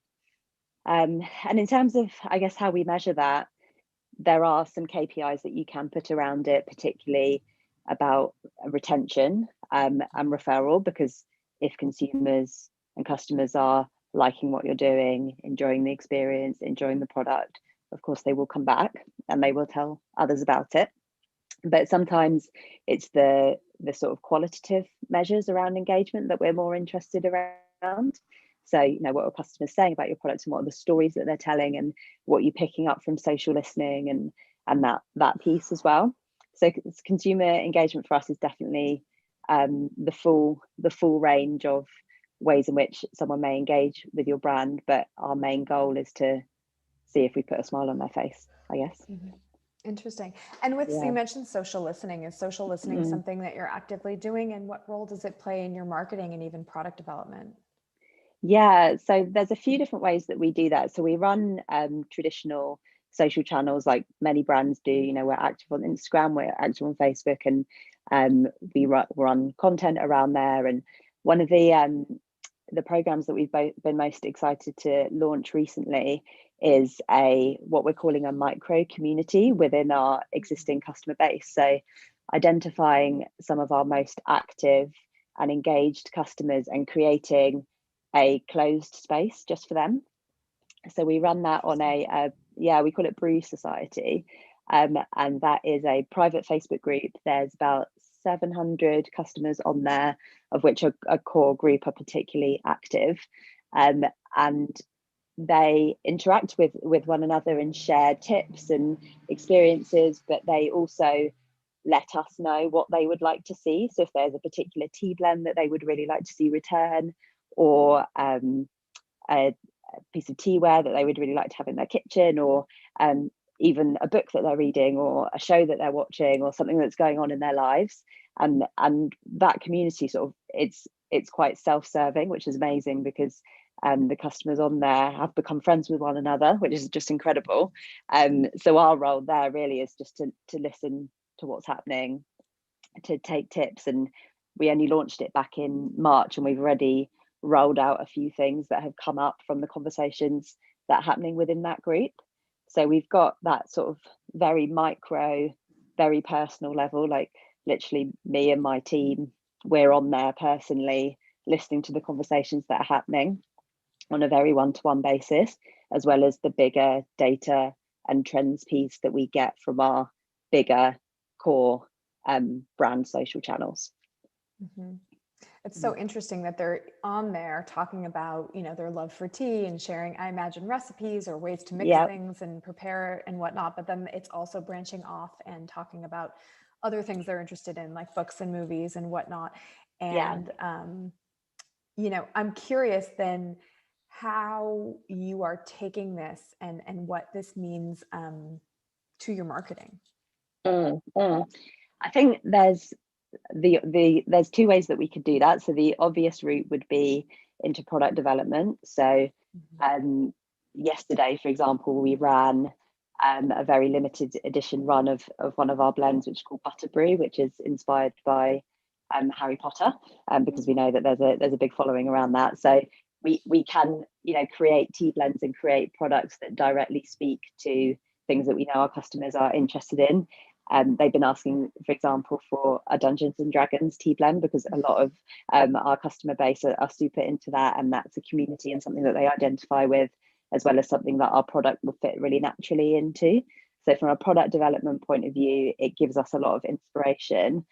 [SPEAKER 5] And in terms of, I guess, how we measure that, there are some KPIs that you can put around it, particularly about retention and referral, because if consumers and customers are liking what you're doing, enjoying the experience, enjoying the product, of course they will come back and they will tell others about it. But sometimes it's the sort of qualitative measures around engagement that we're more interested around. So, what are customers saying about your products, and what are the stories that they're telling, and what you're picking up from social listening, and that piece as well. So consumer engagement for us is definitely the full range of ways in which someone may engage with your brand, but our main goal is to see if we put a smile on their face, I guess.
[SPEAKER 6] Mm-hmm. Interesting. And you mentioned social listening. Is social listening something that you're actively doing, and what role does it play in your marketing and even product development?
[SPEAKER 5] Yeah, so there's a few different ways that we do that. So we run traditional social channels like many brands do. We're active on Instagram, we're active on Facebook, and we run content around there. And one of the programs that we've both been most excited to launch recently is what we're calling a micro community within our existing customer base. So identifying some of our most active and engaged customers and creating a closed space just for them. So we run that on we call it Brew Society, and that is a private Facebook group. There's about 700 customers on there, of which a core group are particularly active, and they interact with one another and share tips and experiences, but they also let us know what they would like to see. So if there's a particular tea blend that they would really like to see return, or a piece of teaware that they would really like to have in their kitchen, or even a book that they're reading, or a show that they're watching, or something that's going on in their lives, and that community sort of it's quite self-serving, which is amazing, because the customers on there have become friends with one another, which is just incredible. So our role there really is just to listen to what's happening, to take tips. And we only launched it back in March, and we've already rolled out a few things that have come up from the conversations that are happening within that group. So we've got that sort of very micro, very personal level, like literally me and my team, we're on there personally listening to the conversations that are happening on a very one-to-one basis, as well as the bigger data and trends piece that we get from our bigger core brand social channels.
[SPEAKER 6] Mm-hmm. It's so interesting that they're on there talking about, their love for tea and sharing, I imagine, recipes or ways to mix things and prepare and whatnot. But then it's also branching off and talking about other things they're interested in, like books and movies and whatnot. And, I'm curious then how you are taking this and what this means to your marketing.
[SPEAKER 5] I think there's there's two ways that we could do that. So the obvious route would be into product development. So yesterday, for example, we ran a very limited edition run of one of our blends, which is called Butterbrew, which is inspired by Harry Potter, because we know that there's a big following around that. So we can create tea blends and create products that directly speak to things that we know our customers are interested in. They've been asking, for example, for a Dungeons and Dragons tea blend, because a lot of our customer base are super into that, and that's a community and something that they identify with, as well as something that our product will fit really naturally into. So from a product development point of view, it gives us a lot of inspiration,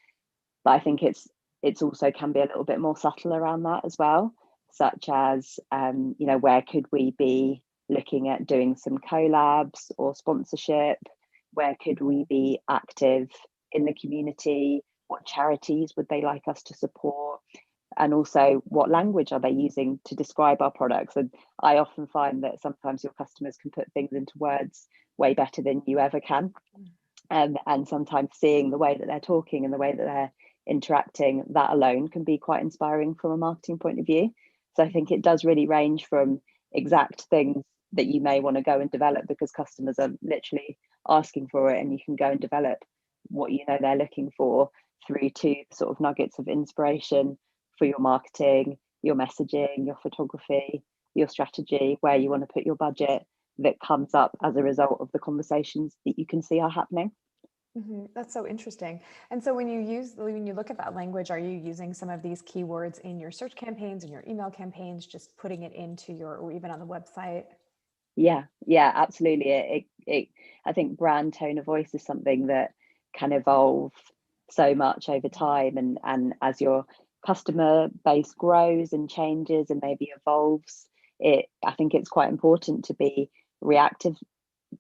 [SPEAKER 5] but I think it's also can be a little bit more subtle around that as well, such as where could we be looking at doing some collabs or sponsorship? Where could we be active in the community? What charities would they like us to support? And also, what language are they using to describe our products? And I often find that sometimes your customers can put things into words way better than you ever can. And sometimes seeing the way that they're talking and the way that they're interacting, that alone can be quite inspiring from a marketing point of view. So I think it does really range from exact things that you may want to go and develop because customers are literally asking for it, and you can go and develop what they're looking for, through to sort of nuggets of inspiration for your marketing, your messaging, your photography, your strategy, where you want to put your budget, that comes up as a result of the conversations that you can see are happening.
[SPEAKER 6] Mm-hmm. That's so interesting. And so when you look at that language, are you using some of these keywords in your search campaigns and your email campaigns, just putting it into or even on the website?
[SPEAKER 5] Yeah, absolutely. I think brand tone of voice is something that can evolve so much over time, and as your customer base grows and changes and maybe evolves, I think it's quite important to be reactive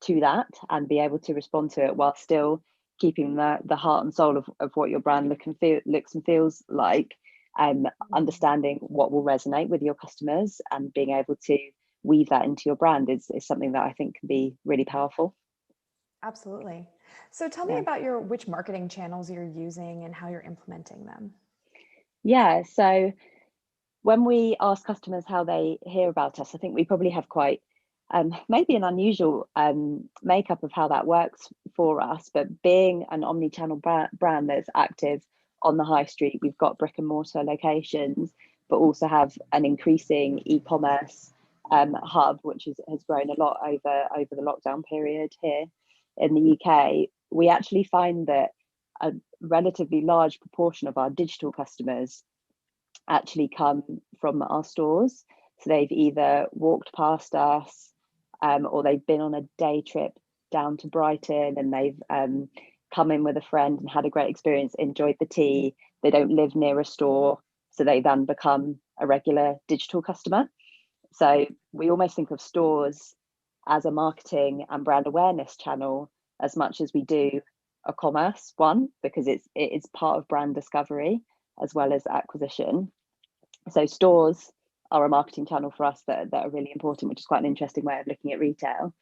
[SPEAKER 5] to that and be able to respond to it while still keeping the heart and soul of what your brand looks and feels like, understanding what will resonate with your customers and being able to weave that into your brand is something that I think can be really powerful.
[SPEAKER 6] Absolutely. So tell me about which marketing channels you're using and how you're implementing them.
[SPEAKER 5] Yeah, so when we ask customers how they hear about us, I think we probably have quite maybe an unusual makeup of how that works for us. But being an omni-channel brand that's active on the high street, we've got brick and mortar locations, but also have an increasing e-commerce hub, which has grown a lot over the lockdown period here in the UK. We actually find that a relatively large proportion of our digital customers actually come from our stores. So they've either walked past us or they've been on a day trip down to Brighton and they've come in with a friend and had a great experience, enjoyed the tea. They don't live near a store, so they then become a regular digital customer. So we almost think of stores as a marketing and brand awareness channel as much as we do a commerce one, because it is part of brand discovery as well as acquisition. So stores are a marketing channel for us that are really important, which is quite an interesting way of looking at retail.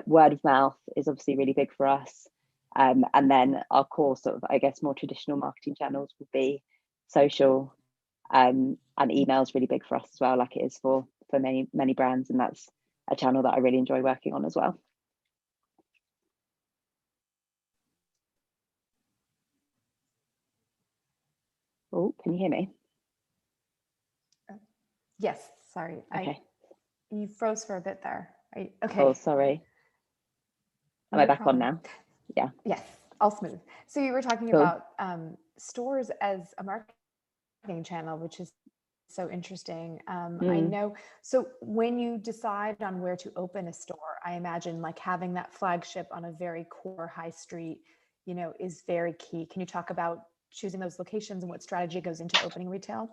[SPEAKER 5] Word of mouth is obviously really big for us. And then our core sort of, I guess, more traditional marketing channels would be social, and email is really big for us as well, like it is for many brands. And that's a channel that I really enjoy working on as well. Oh, can you hear me?
[SPEAKER 6] Yes, sorry.
[SPEAKER 5] Okay.
[SPEAKER 6] You froze for a bit there. Okay.
[SPEAKER 5] Oh, sorry. Am I back on now? Yeah.
[SPEAKER 6] Yes, all smooth. So you were talking about stores as a marketing channel, which is so interesting. I know. So when you decide on where to open a store, I imagine like having that flagship on a very core high street, is very key. Can you talk about choosing those locations and what strategy goes into opening retail?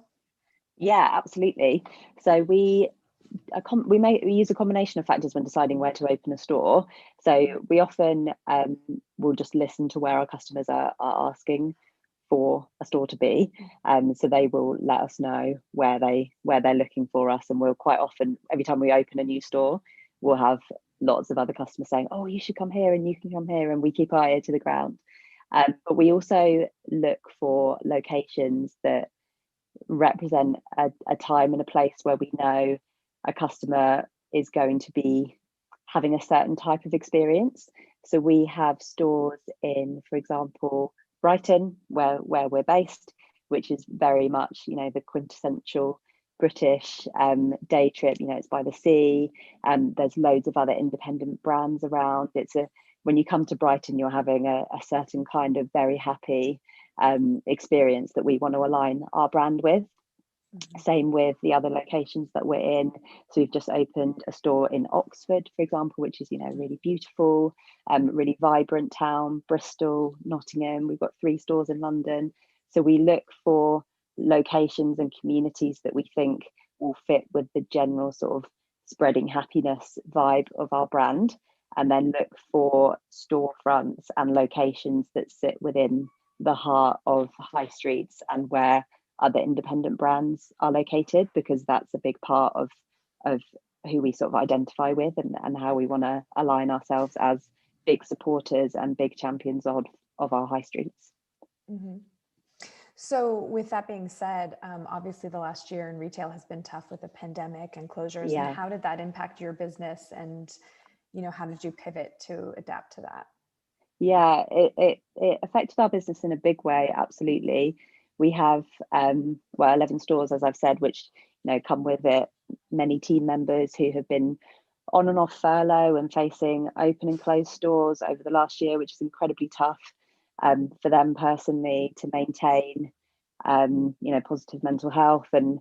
[SPEAKER 5] Yeah, absolutely. So we use a combination of factors when deciding where to open a store. So we often will just listen to where our customers are asking for a store to be. So they will let us know where they're looking for us, and we'll quite often, every time we open a new store, we'll have lots of other customers saying, "Oh, you should come here and you can come here," and we keep our ear to the ground. But we also look for locations that represent a time and a place where we know a customer is going to be having a certain type of experience. So we have stores in, for example, Brighton, where we're based, which is very much, the quintessential British day trip. It's by the sea, and there's loads of other independent brands around. When you come to Brighton, you're having a certain kind of very happy experience that we want to align our brand with. Same with the other locations that we're in. So we've just opened a store in Oxford, for example, which is, really beautiful, really vibrant town. Bristol, Nottingham. We've got 3 stores in London. So we look for locations and communities that we think will fit with the general sort of spreading happiness vibe of our brand, and then look for storefronts and locations that sit within the heart of high streets and where other independent brands are located, because that's a big part of who we sort of identify with and how we want to align ourselves as big supporters and big champions of our high streets.
[SPEAKER 6] So with that being said, obviously the last year in retail has been tough with the pandemic and closures. And how did that impact your business? And, how did you pivot to adapt to that?
[SPEAKER 5] Yeah, it affected our business in a big way. Absolutely. We have 11 stores, as I've said, which come with it many team members who have been on and off furlough and facing open and closed stores over the last year, which is incredibly tough for them personally to maintain positive mental health and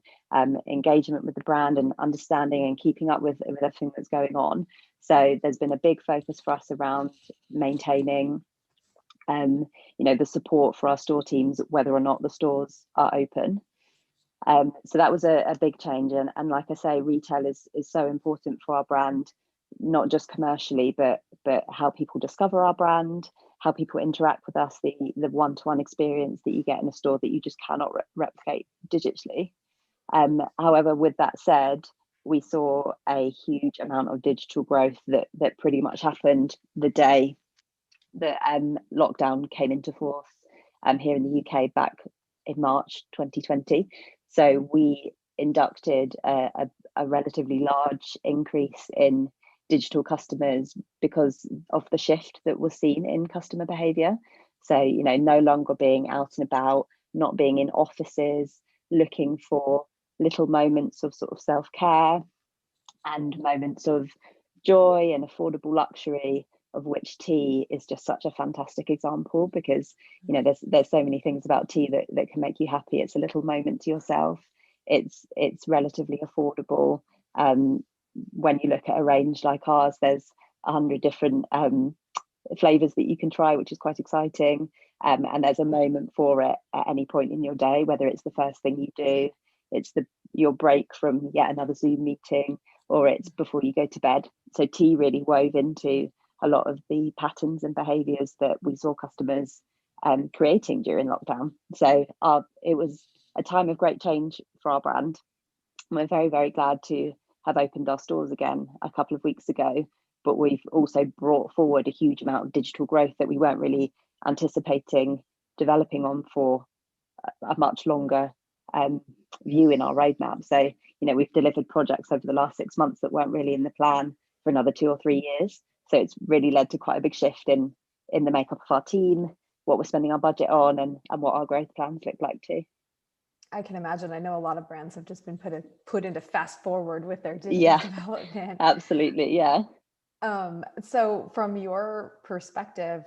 [SPEAKER 5] engagement with the brand and understanding and keeping up with everything that's going on. So there's been a big focus for us around maintaining the support for our store teams, whether or not the stores are open. So that was a big change. And like I say, retail is so important for our brand, not just commercially, but how people discover our brand, how people interact with us, the one-to-one experience that you get in a store that you just cannot replicate digitally. However, with that said, we saw a huge amount of digital growth that pretty much happened the day that lockdown came into force here in the UK back in March 2020. So we inducted a relatively large increase in digital customers because of the shift that was seen in customer behavior. So, no longer being out and about, not being in offices, looking for little moments of sort of self-care and moments of joy and affordable luxury, of which tea is just such a fantastic example, because there's so many things about tea that can make you happy. It's a little moment to yourself. It's relatively affordable. When you look at a range like ours, there's 100 different flavors that you can try, which is quite exciting. And there's a moment for it at any point in your day, whether it's the first thing you do, it's your break from yet another Zoom meeting, or it's before you go to bed. So tea really wove into a lot of the patterns and behaviors that we saw customers creating during lockdown. So it was a time of great change for our brand. We're very, very glad to have opened our stores again a couple of weeks ago, but we've also brought forward a huge amount of digital growth that we weren't really anticipating developing on for a much longer view in our roadmap. So, we've delivered projects over the last 6 months that weren't really in the plan for another 2 or 3 years. So it's really led to quite a big shift in the makeup of our team, what we're spending our budget on, and what our growth plans look like too.
[SPEAKER 6] I can imagine. I know a lot of brands have just been put into fast forward with their digital development.
[SPEAKER 5] Absolutely, yeah.
[SPEAKER 6] So from your perspective,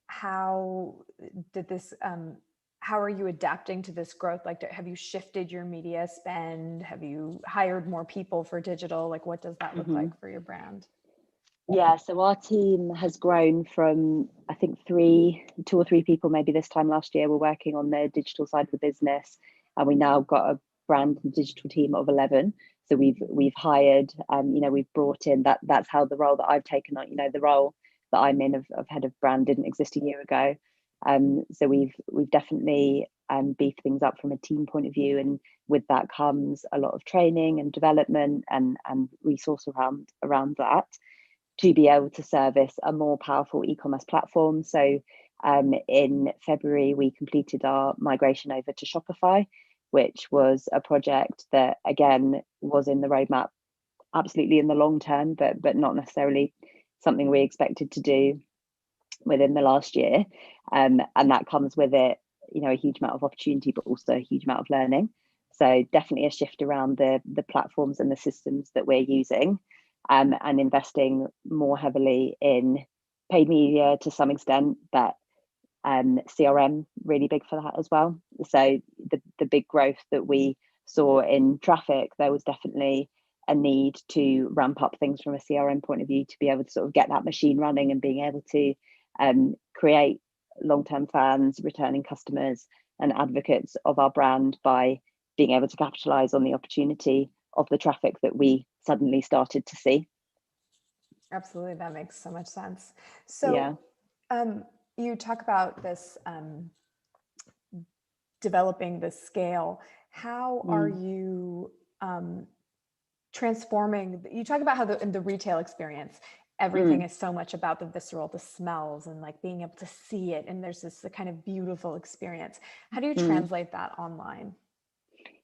[SPEAKER 6] how did this? How are you adapting to this growth? Like, have you shifted your media spend? Have you hired more people for digital? Like, what does that look like for your brand?
[SPEAKER 5] Yeah, so our team has grown from, I think, 2 or 3 people maybe this time last year were working on the digital side of the business, and we now got a brand and digital team of 11. So we've hired, we've brought in that's how the role that I've taken on, the role that I'm in of head of brand didn't exist a year ago. So we've definitely beefed things up from a team point of view, and with that comes a lot of training and development and resource around that, to be able to service a more powerful e-commerce platform. So in February, we completed our migration over to Shopify, which was a project that, again, was in the roadmap absolutely in the long term, but not necessarily something we expected to do within the last year. And that comes with it, a huge amount of opportunity, but also a huge amount of learning. So definitely a shift around the platforms and the systems that we're using. And investing more heavily in paid media to some extent, but CRM really big for that as well. So the big growth that we saw in traffic, there was definitely a need to ramp up things from a CRM point of view to be able to sort of get that machine running and being able to create long-term fans, returning customers, and advocates of our brand by being able to capitalize on the opportunity of the traffic that we suddenly started to see.
[SPEAKER 6] Absolutely, that makes so much sense. So you talk about this developing the scale. How are you transforming? You talk about how in the retail experience, everything is so much about the visceral, the smells, and like being able to see it, and there's this kind of beautiful experience. How do you translate that online?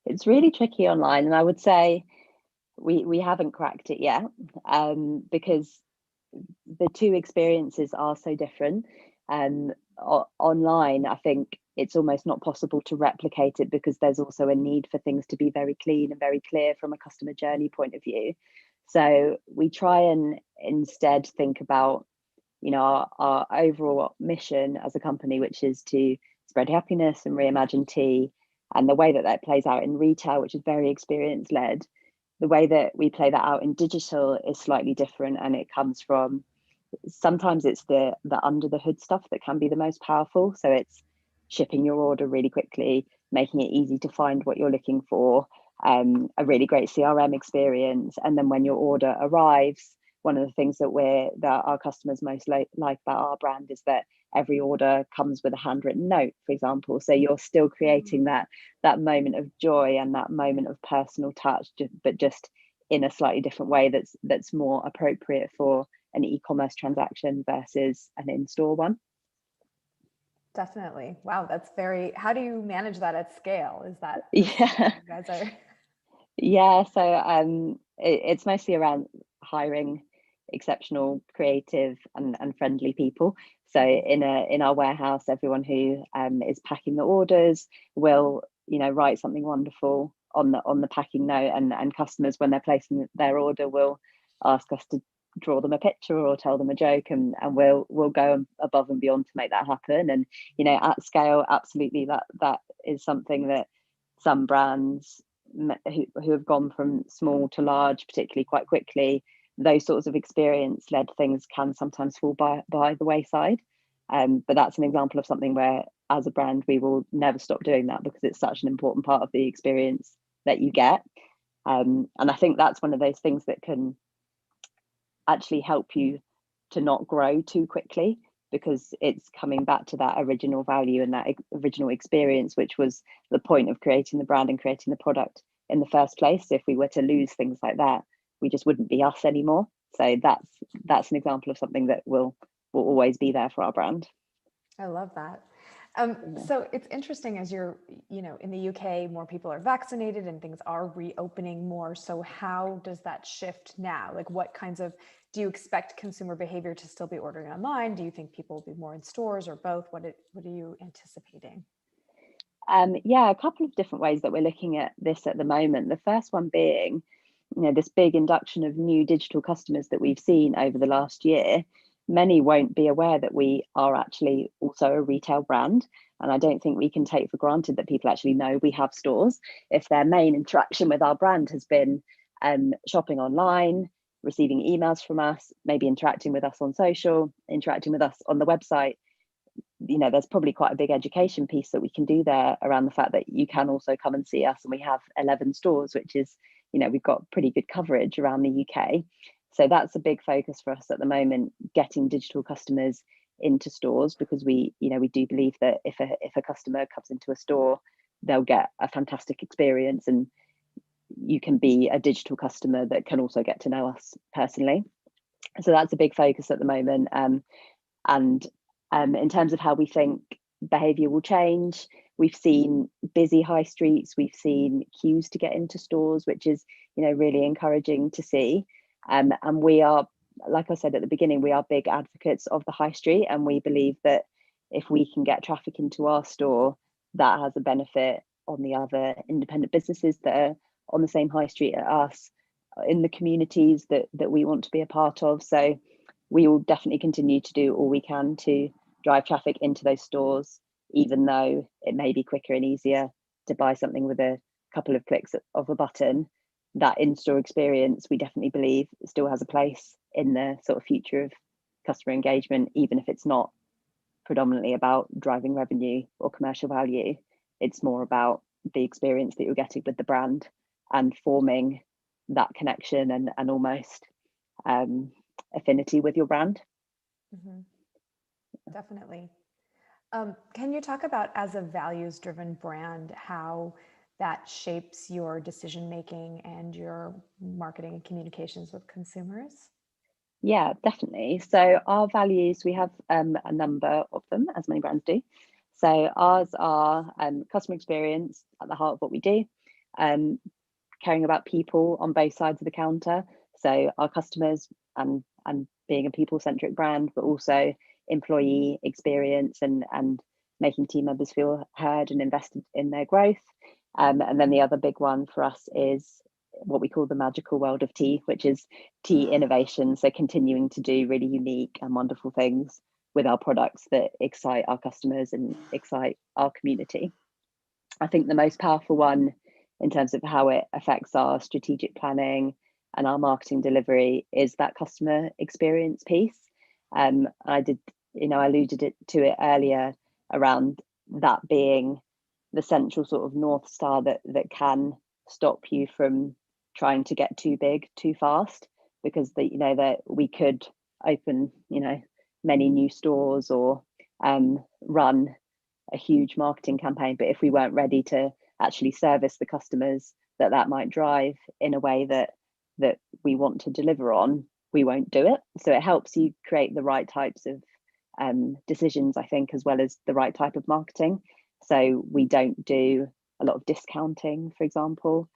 [SPEAKER 5] It's really tricky online, and I would say we haven't cracked it yet, because the two experiences are so different. Online, I think it's almost not possible to replicate it, because there's also a need for things to be very clean and very clear from a customer journey point of view. So we try and instead think about, our overall mission as a company, which is to spread happiness and reimagine tea. And the way that plays out in retail, which is very experience led, the way that we play that out in digital is slightly different, and it comes from sometimes it's the under the hood stuff that can be the most powerful. So it's shipping your order really quickly, making it easy to find what you're looking for, a really great CRM experience. And then when your order arrives, one of the things that our customers most like about our brand is that every order comes with a handwritten note, for example. So you're still creating that moment of joy and that moment of personal touch, but just in a slightly different way that's more appropriate for an e-commerce transaction versus an in-store one.
[SPEAKER 6] Definitely. Wow, that's how do you manage that at scale? Is that
[SPEAKER 5] Yeah.
[SPEAKER 6] you guys are
[SPEAKER 5] Yeah, so it's mostly around hiring exceptional, creative, and friendly people. So in our warehouse, everyone who is packing the orders will, write something wonderful on the packing note, and customers, when they're placing their order, will ask us to draw them a picture or tell them a joke, and we'll go above and beyond to make that happen. And at scale, absolutely, that is something that some brands who have gone from small to large, particularly quite quickly, those sorts of experience-led things can sometimes fall by the wayside. But that's an example of something where, as a brand, we will never stop doing that because it's such an important part of the experience that you get. And I think that's one of those things that can actually help you to not grow too quickly, because it's coming back to that original value and that original experience, which was the point of creating the brand and creating the product in the first place. If we were to lose things like that, we just wouldn't be us anymore. So that's an example of something that will always be there for our brand.
[SPEAKER 6] I love that. So it's interesting, as you're, in the UK, more people are vaccinated and things are reopening more. So how does that shift now? Like, do you expect consumer behavior to still be ordering online? Do you think people will be more in stores, or both? What are you anticipating?
[SPEAKER 5] Yeah, a couple of different ways that we're looking at this at the moment. The first one being, this big induction of new digital customers that we've seen over the last year. Many won't be aware that we are actually also a retail brand. And I don't think we can take for granted that people actually know we have stores. If their main interaction with our brand has been shopping online, receiving emails from us, maybe interacting with us on social, interacting with us on the website, there's probably quite a big education piece that we can do there around the fact that you can also come and see us. And we have 11 stores, which is, we've got pretty good coverage around the UK. So that's a big focus for us at the moment, getting digital customers into stores, because we do believe that if a customer comes into a store, they'll get a fantastic experience, and you can be a digital customer that can also get to know us personally. So that's a big focus at the moment. And in terms of how we think behavior will change, we've seen busy high streets, we've seen queues to get into stores, which is really encouraging to see. And we are, like I said at the beginning, we are big advocates of the high street, and we believe that if we can get traffic into our store, that has a benefit on the other independent businesses that are on the same high street as us, in the communities that we want to be a part of. So we will definitely continue to do all we can to drive traffic into those stores, even though it may be quicker and easier to buy something with a couple of clicks of a button. That in-store experience, we definitely believe, still has a place in the sort of future of customer engagement, even if it's not predominantly about driving revenue or commercial value. It's more about the experience that you're getting with the brand and forming that connection and almost affinity with your brand.
[SPEAKER 6] Mm-hmm. Definitely. Can you talk about, as a values-driven brand, how that shapes your decision-making and your marketing and communications with consumers?
[SPEAKER 5] Yeah, definitely. So our values, we have a number of them, as many brands do. So ours are customer experience at the heart of what we do, caring about people on both sides of the counter. So our customers and being a people-centric brand, but also employee experience and making team members feel heard and invested in their growth. And then the other big one for us is what we call the magical world of tea, which is tea innovation. So continuing to do really unique and wonderful things with our products that excite our customers and excite our community. I think the most powerful one in terms of how it affects our strategic planning and our marketing delivery is that customer experience piece. I did, I alluded to it earlier around that being the central sort of North Star that can stop you from trying to get too big too fast, because that we could open, many new stores or run a huge marketing campaign, but if we weren't ready to actually service the customers that might drive in a way that we want to deliver on, we won't do it. So it helps you create the right types of decisions, I think, as well as the right type of marketing. So we don't do a lot of discounting, for example,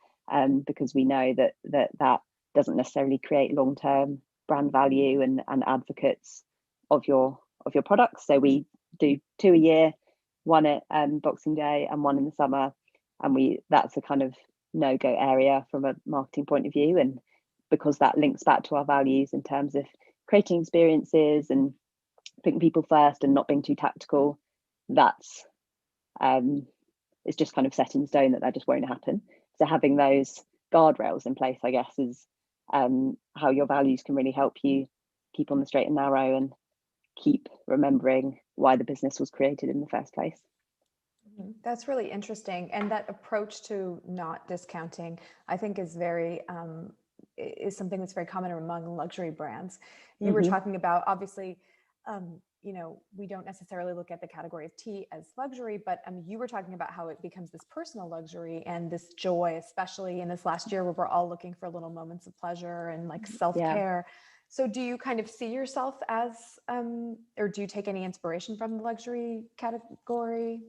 [SPEAKER 5] because we know that doesn't necessarily create long-term brand value and advocates of your products. So we do 2 a year, one at Boxing Day and one in the summer, and that's a kind of no-go area from a marketing point of view, and because that links back to our values in terms of creating experiences and putting people first and not being too tactical, that's it's just kind of set in stone that just won't happen. So having those guardrails in place, I guess, is how your values can really help you keep on the straight and narrow and keep remembering why the business was created in the first place.
[SPEAKER 6] That's really interesting. And that approach to not discounting, I think, is something that's very common among luxury brands. You were talking about, obviously, we don't necessarily look at the category of tea as luxury, but you were talking about how it becomes this personal luxury and this joy, especially in this last year where we're all looking for little moments of pleasure and like self-care. Yeah. So do you kind of see yourself as, or do you take any inspiration from the luxury category?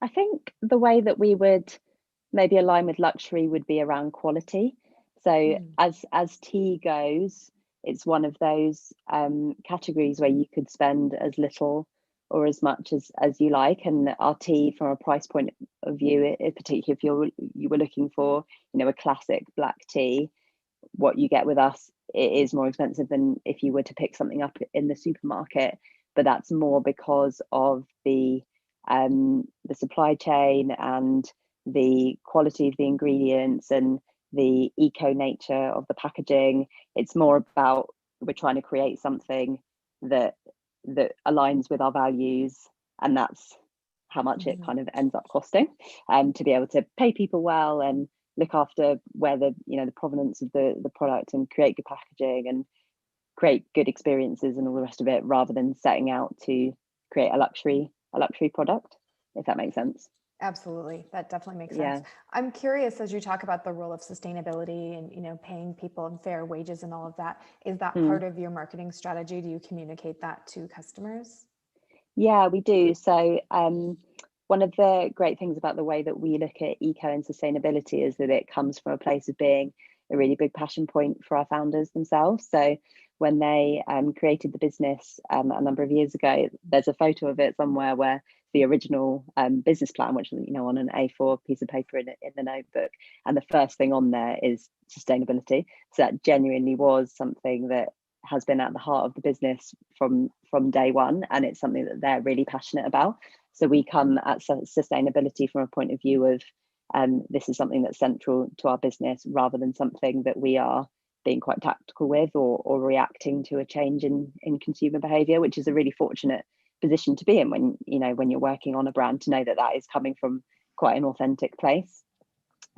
[SPEAKER 5] I think the way that we would maybe align with luxury would be around quality. So as tea goes, it's one of those categories where you could spend as little or as much as you like. And our tea, from a price point of view, particularly if you were looking for, a classic black tea, what you get with us, it is more expensive than if you were to pick something up in the supermarket. But that's more because of the supply chain and the quality of the ingredients and the eco nature of the packaging. It's more about, we're trying to create something that aligns with our values, and that's how much it kind of ends up costing, to be able to pay people well and look after where the provenance of the product and create good packaging and create good experiences and all the rest of it, rather than setting out to create a luxury product, if that makes sense.
[SPEAKER 6] Absolutely. That definitely makes sense. I'm curious, as you talk about the role of sustainability and, paying people fair wages and all of that, is that part of your marketing strategy? Do you communicate that to customers? Yeah, we do. So one of the great things about the way that we look at eco and sustainability is that it comes from a place of being a really big passion point for our founders themselves. So when they created the business a number of years ago, there's a photo of it somewhere where the original business plan, which is on an A4 piece of paper in the notebook, and the first thing on there is sustainability. So that genuinely was something that has been at the heart of the business from day one, and it's something that they're really passionate about. So we come at sustainability from a point of view of this is something that's central to our business, rather than something that we are being quite tactical with or reacting to a change in consumer behavior, which is a really fortunate position to be in when you're working on a brand, to know that is coming from quite an authentic place.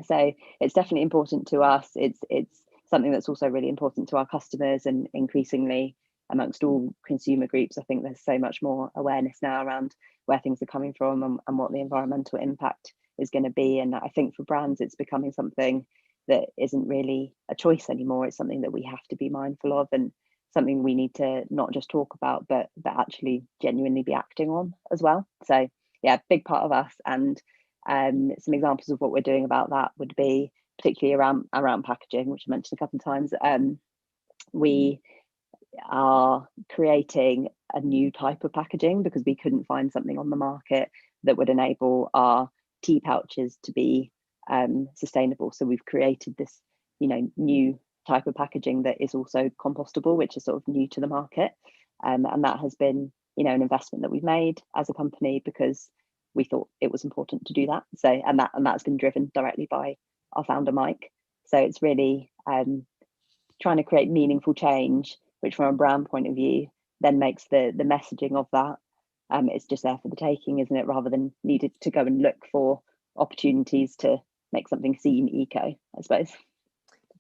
[SPEAKER 6] So it's definitely important to us. It's something that's also really important to our customers, and increasingly amongst all consumer groups, I think there's so much more awareness now around where things are coming from and what the environmental impact is going to be. And I think for brands, it's becoming something that isn't really a choice anymore. It's something that we have to be mindful of, and something we need to not just talk about, but actually genuinely be acting on as well. So yeah, big part of us. And some examples of what we're doing about that would be particularly around packaging, which I mentioned a couple of times. We are creating a new type of packaging because we couldn't find something on the market that would enable our tea pouches to be sustainable. So we've created this new type of packaging that is also compostable, which is sort of new to the market, and that has been an investment that we've made as a company because we thought it was important to do that. So and that's been driven directly by our founder Mike. So it's really trying to create meaningful change
[SPEAKER 5] which from a brand point of view then makes the messaging of that, it's just there for the taking, isn't it, rather than needed to go and look for opportunities to make something seem eco, I suppose.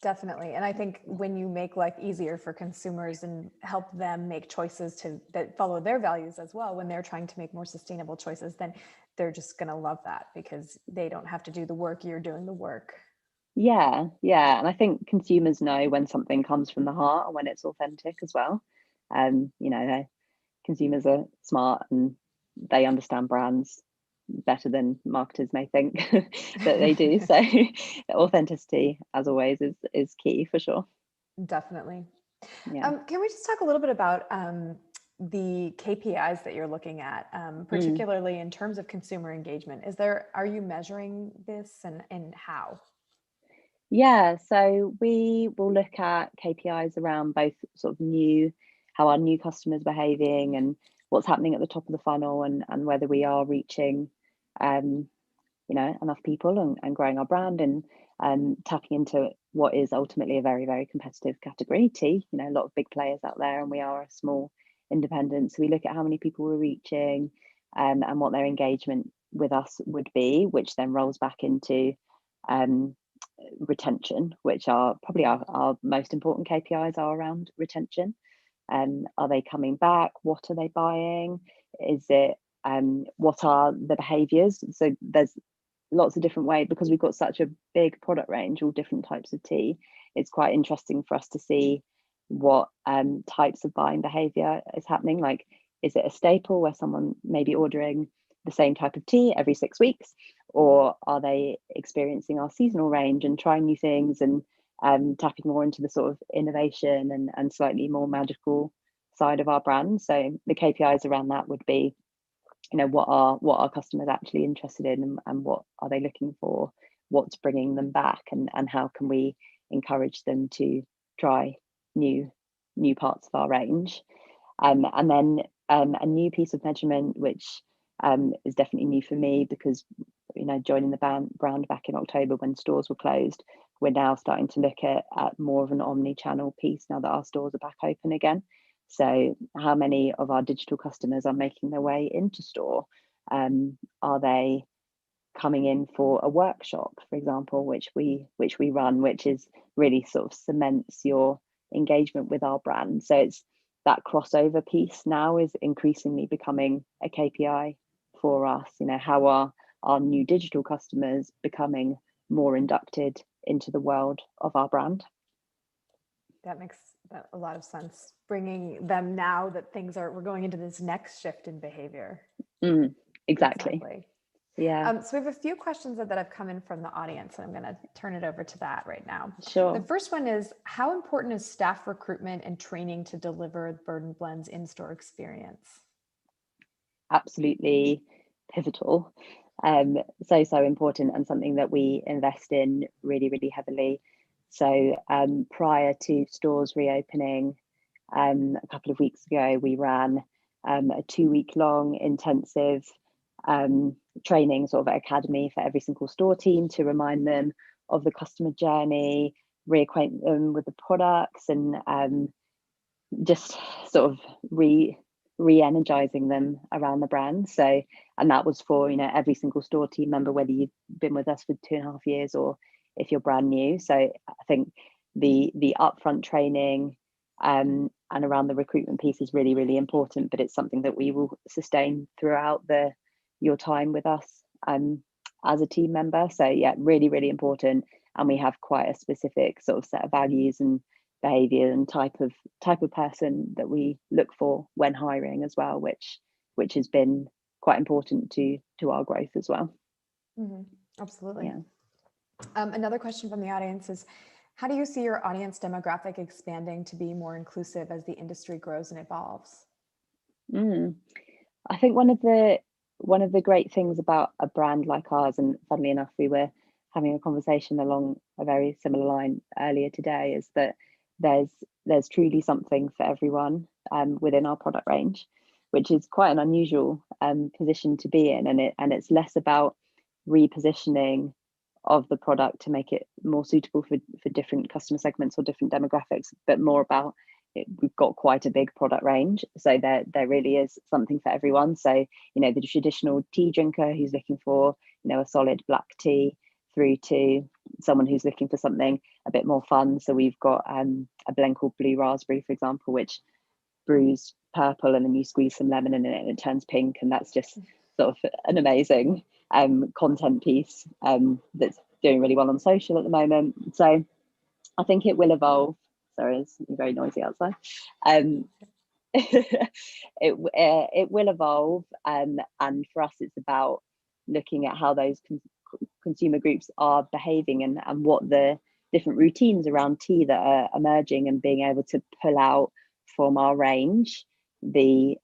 [SPEAKER 6] Definitely. And I think when you make life easier for consumers and help them make choices that follow their values as well, when they're trying to make more sustainable choices, then they're just going to love that because they don't have to do the work, you're doing the work.
[SPEAKER 5] Yeah. And I think consumers know when something comes from the heart and when it's authentic as well. Consumers are smart and they understand brands better than marketers may think that they do. So authenticity, as always, is key for sure.
[SPEAKER 6] Definitely.
[SPEAKER 5] Yeah.
[SPEAKER 6] Can we just talk a little bit about the KPIs that you're looking at, particularly in terms of consumer engagement? Are you measuring this and how?
[SPEAKER 5] Yeah, so we will look at KPIs around both sort of how our new customers are behaving and what's happening at the top of the funnel, and whether we are reaching enough people and growing our brand and tapping into what is ultimately a very, very competitive category, tea. A lot of big players out there, and we are a small independent. So we look at how many people we're reaching and what their engagement with us would be, which then rolls back into retention, which are probably our most important KPIs are around retention. Are they coming back? What are they buying? Is it what are the behaviors? So there's lots of different ways, because we've got such a big product range, all different types of tea. It's quite interesting for us to see what types of buying behavior is happening. Like, is it a staple where someone may be ordering the same type of tea every 6 weeks, or are they experiencing our seasonal range and trying new things and tapping more into the sort of innovation and slightly more magical side of our brand? So the KPIs around that would be, what are customers actually interested in, and what are they looking for, what's bringing them back, and how can we encourage them to try new parts of our range. And then a new piece of measurement, which is definitely new for me, because joining the brand back in October when stores were closed, we're now starting to look at more of an omni-channel piece now that our stores are back open again. So how many of our digital customers are making their way into store? Are they coming in for a workshop, for example, which we run, which is really sort of cements your engagement with our brand. So it's that crossover piece now is increasingly becoming a KPI for us. How are our new digital customers becoming more inducted into the world of our brand?
[SPEAKER 6] That makes a lot of sense, bringing them now that we're going into this next shift in behavior.
[SPEAKER 5] Exactly. Yeah.
[SPEAKER 6] So we have a few questions that have come in from the audience, and I'm going to turn it over to that right now.
[SPEAKER 5] Sure.
[SPEAKER 6] The first one is, how important is staff recruitment and training to deliver Bird & Blend's in-store experience?
[SPEAKER 5] Absolutely pivotal. So important, and something that we invest in really, really heavily. So prior to stores reopening, a couple of weeks ago, we ran a 2-week-long intensive training sort of academy for every single store team to remind them of the customer journey, reacquaint them with the products, and just sort of re-energizing them around the brand. So, and that was for every single store team member, whether you've been with us for 2.5 years or if you're brand new. So I think the upfront training and around the recruitment piece is really, really important, but it's something that we will sustain throughout your time with us as a team member. So yeah, really, really important. And we have quite a specific sort of set of values and behavior and type of person that we look for when hiring as well, which has been quite important to our growth as well.
[SPEAKER 6] Mm-hmm. Absolutely.
[SPEAKER 5] Yeah.
[SPEAKER 6] Another question from the audience is, how do you see your audience demographic expanding to be more inclusive as the industry grows and evolves?
[SPEAKER 5] I think one of the great things about a brand like ours, and funnily enough, we were having a conversation along a very similar line earlier today, is that there's truly something for everyone within our product range, which is quite an unusual position to be in, and it's less about repositioning of the product to make it more suitable for different customer segments or different demographics, but more about we've got quite a big product range, so there really is something for everyone. So the traditional tea drinker who's looking for a solid black tea, through to someone who's looking for something a bit more fun. So we've got a blend called Blue Raspberry, for example, which brews purple and then you squeeze some lemon in it and it turns pink, and that's just sort of an amazing content piece that's doing really well on social at the moment. So I think it will evolve. Sorry, it's very noisy outside. It will evolve, and for us it's about looking at how those consumer groups are behaving and what the different routines around tea that are emerging, and being able to pull out from our range the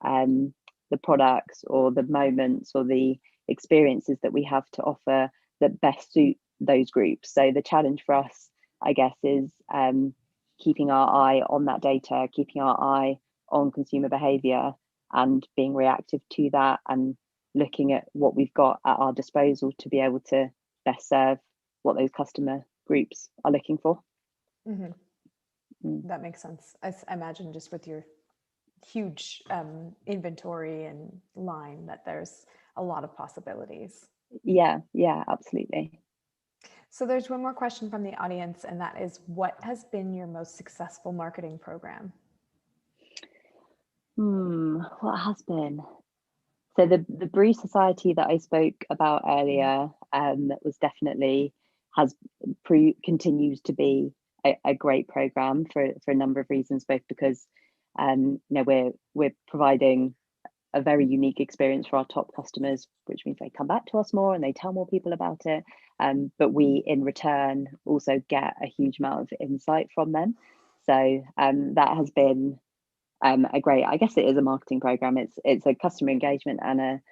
[SPEAKER 5] products or the moments or the experiences that we have to offer that best suit those groups. So the challenge for us, I guess, is keeping our eye on that data, keeping our eye on consumer behavior, and being reactive to that, and looking at what we've got at our disposal to be able to best serve what those customer groups are looking for.
[SPEAKER 6] That makes sense. I imagine just with your huge inventory and line that there's a lot of possibilities.
[SPEAKER 5] Yeah, absolutely.
[SPEAKER 6] So there's one more question from the audience, and that is, what has been your most successful marketing program?
[SPEAKER 5] What has been? So the Brew Society that I spoke about earlier was definitely continues to be a great program for a number of reasons, both because we're providing a very unique experience for our top customers, which means they come back to us more and they tell more people about it. But we, in return, also get a huge amount of insight from them. So that has been a great, I guess it is a marketing program. It's a customer engagement and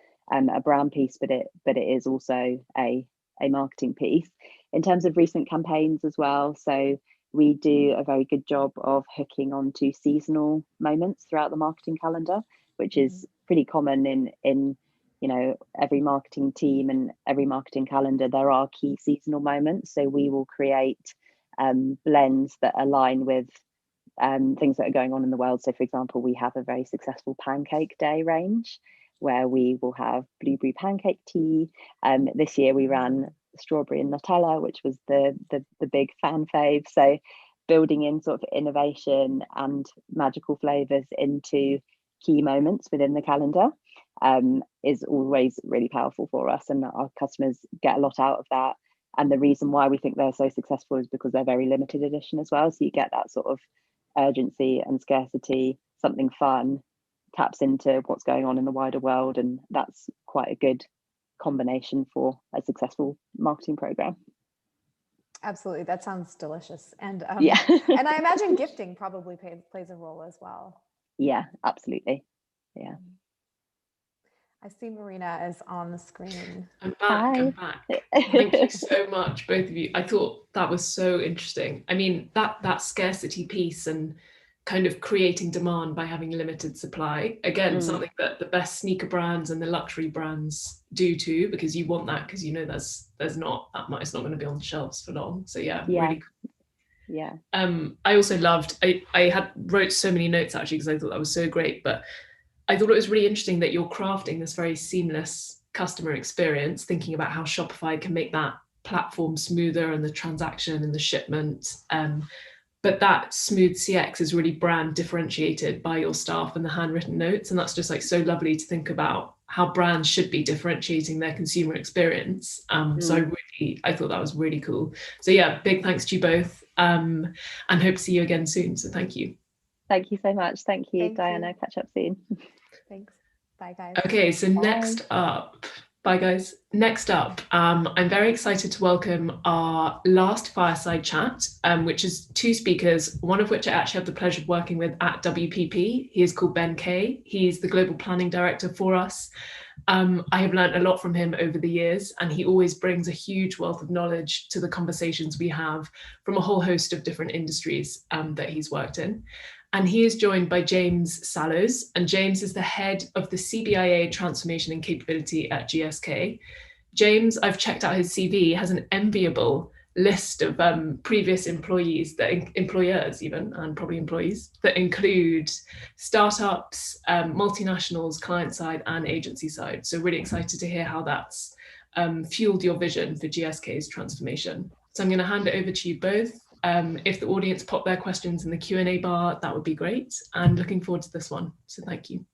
[SPEAKER 5] a brand piece, but it is also a marketing piece. In terms of recent campaigns as well, so we do a very good job of hooking onto seasonal moments throughout the marketing calendar, which is pretty common in every marketing team and every marketing calendar. There are key seasonal moments, so we will create blends that align with things that are going on in the world. So for example, we have a very successful pancake day range where we will have blueberry pancake tea. This year we ran strawberry and Nutella, which was the big fan fave. So building in sort of innovation and magical flavors into key moments within the calendar is always really powerful for us, and our customers get a lot out of that. And the reason why we think they're so successful is because they're very limited edition as well. So you get that sort of urgency and scarcity, something fun taps into what's going on in the wider world, and that's quite a good combination for a successful marketing program.
[SPEAKER 6] Absolutely, that sounds delicious. And
[SPEAKER 5] yeah.
[SPEAKER 6] And I imagine gifting probably plays a role as well.
[SPEAKER 5] Yeah, absolutely. Yeah.
[SPEAKER 6] I see Marina is on the screen.
[SPEAKER 2] I'm back.
[SPEAKER 5] Hi.
[SPEAKER 2] I'm back. Thank you so much, both of you. I thought that was so interesting. I mean, that scarcity piece and kind of creating demand by having limited supply. Again, something that the best sneaker brands and the luxury brands do too, because you want that, because there's not that much, it's not going to be on the shelves for long. So yeah. Really cool.
[SPEAKER 5] Yeah.
[SPEAKER 2] I also loved, I wrote so many notes actually, because I thought that was so great, but I thought it was really interesting that you're crafting this very seamless customer experience, thinking about how Shopify can make that platform smoother and the transaction and the shipment. But that smooth CX is really brand differentiated by your staff and the handwritten notes. And that's just like so lovely to think about how brands should be differentiating their consumer experience. So I thought that was really cool. So yeah, big thanks to you both, and hope to see you again soon. So thank you.
[SPEAKER 5] Thank you so much. Thank you, Diana.
[SPEAKER 6] You.
[SPEAKER 5] Catch up soon.
[SPEAKER 6] Thanks. Bye, guys.
[SPEAKER 2] Okay, so next up, bye guys. Next up, I'm very excited to welcome our last fireside chat, which is two speakers, one of which I actually have the pleasure of working with at WPP. He is called Ben Kay. He's the Global Planning Director for us. I have learned a lot from him over the years, and he always brings a huge wealth of knowledge to the conversations we have from a whole host of different industries that he's worked in. And he is joined by James Sallows, and James is the head of the CBIA Transformation and Capability at GSK. James, I've checked out his CV, has an enviable list of previous employees, employers even, and probably employees, that include startups, multinationals, client side and agency side. So really excited to hear how that's fueled your vision for GSK's transformation. So I'm going to hand it over to you both. If the audience pop their questions in the Q&A bar, that would be great. And looking forward to this one. So thank you.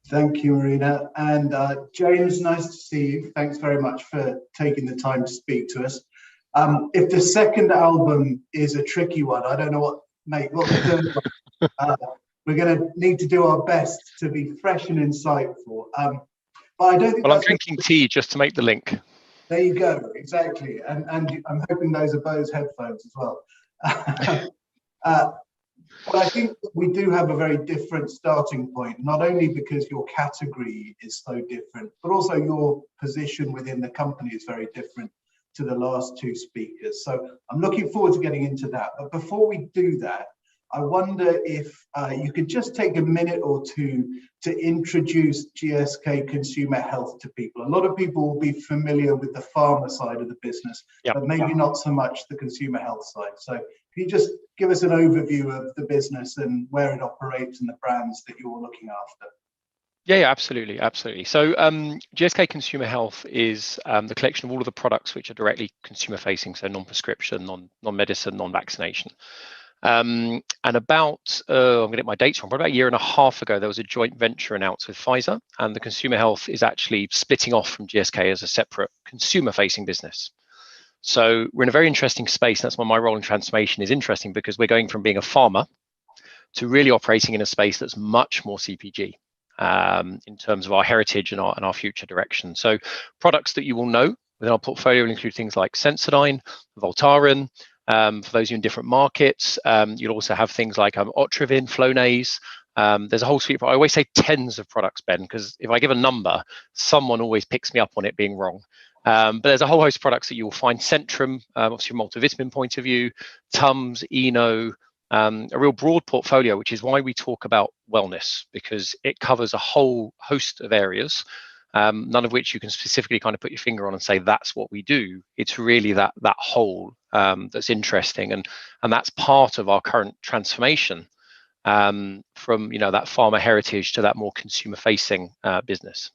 [SPEAKER 7] Thank you, Marina. And James, nice to see you. Thanks very much for taking the time to speak to us. If the second album is a tricky one, I don't know what the third one. We're going to need to do our best to be fresh and insightful. But I don't think.
[SPEAKER 8] Well, I'm drinking tea just to make the link.
[SPEAKER 7] There you go, exactly. And I'm hoping those are Bose headphones as well. But I think we do have a very different starting point, not only because your category is so different, but also your position within the company is very different to the last two speakers. So I'm looking forward to getting into that. But before we do that, I wonder if you could just take a minute or two to introduce GSK Consumer Health to people. A lot of people will be familiar with the pharma side of the business, but maybe not so much the consumer health side. So can you just give us an overview of the business and where it operates and the brands that you're looking after?
[SPEAKER 8] Yeah, absolutely. So GSK Consumer Health is the collection of all of the products which are directly consumer facing, so non-prescription, non-medicine, non-vaccination. And about, I'm going to get my dates wrong, but about a year and a half ago, there was a joint venture announced with Pfizer, and the consumer health is actually splitting off from GSK as a separate consumer-facing business. So we're in a very interesting space. That's why my role in transformation is interesting, because we're going from being a pharma to really operating in a space that's much more CPG in terms of our heritage and our future direction. So products that you will know within our portfolio will include things like Sensodyne, Voltaren. For those of you in different markets, you'll also have things like Otrivin, Flonase. There's a whole suite. I always say tens of products, Ben, because if I give a number, someone always picks me up on it being wrong. But there's a whole host of products that you will find. Centrum, obviously from a multivitamin point of view, Tums, Eno, a real broad portfolio, which is why we talk about wellness, because it covers a whole host of areas, none of which you can specifically kind of put your finger on and say that's what we do. It's really that whole that's interesting, and that's part of our current transformation from that pharma heritage to that more consumer-facing business.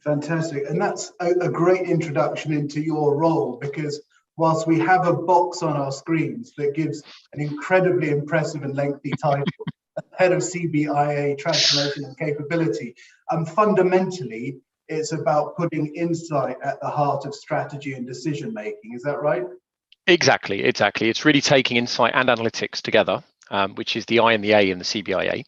[SPEAKER 7] Fantastic, and that's a great introduction into your role, because whilst we have a box on our screens that gives an incredibly impressive and lengthy title, Head of CBIA Transformation and Capability, fundamentally, it's about putting insight at the heart of strategy and decision making. Is that right? Exactly.
[SPEAKER 8] It's really taking insight and analytics together, which is the I and the A in the CBIA.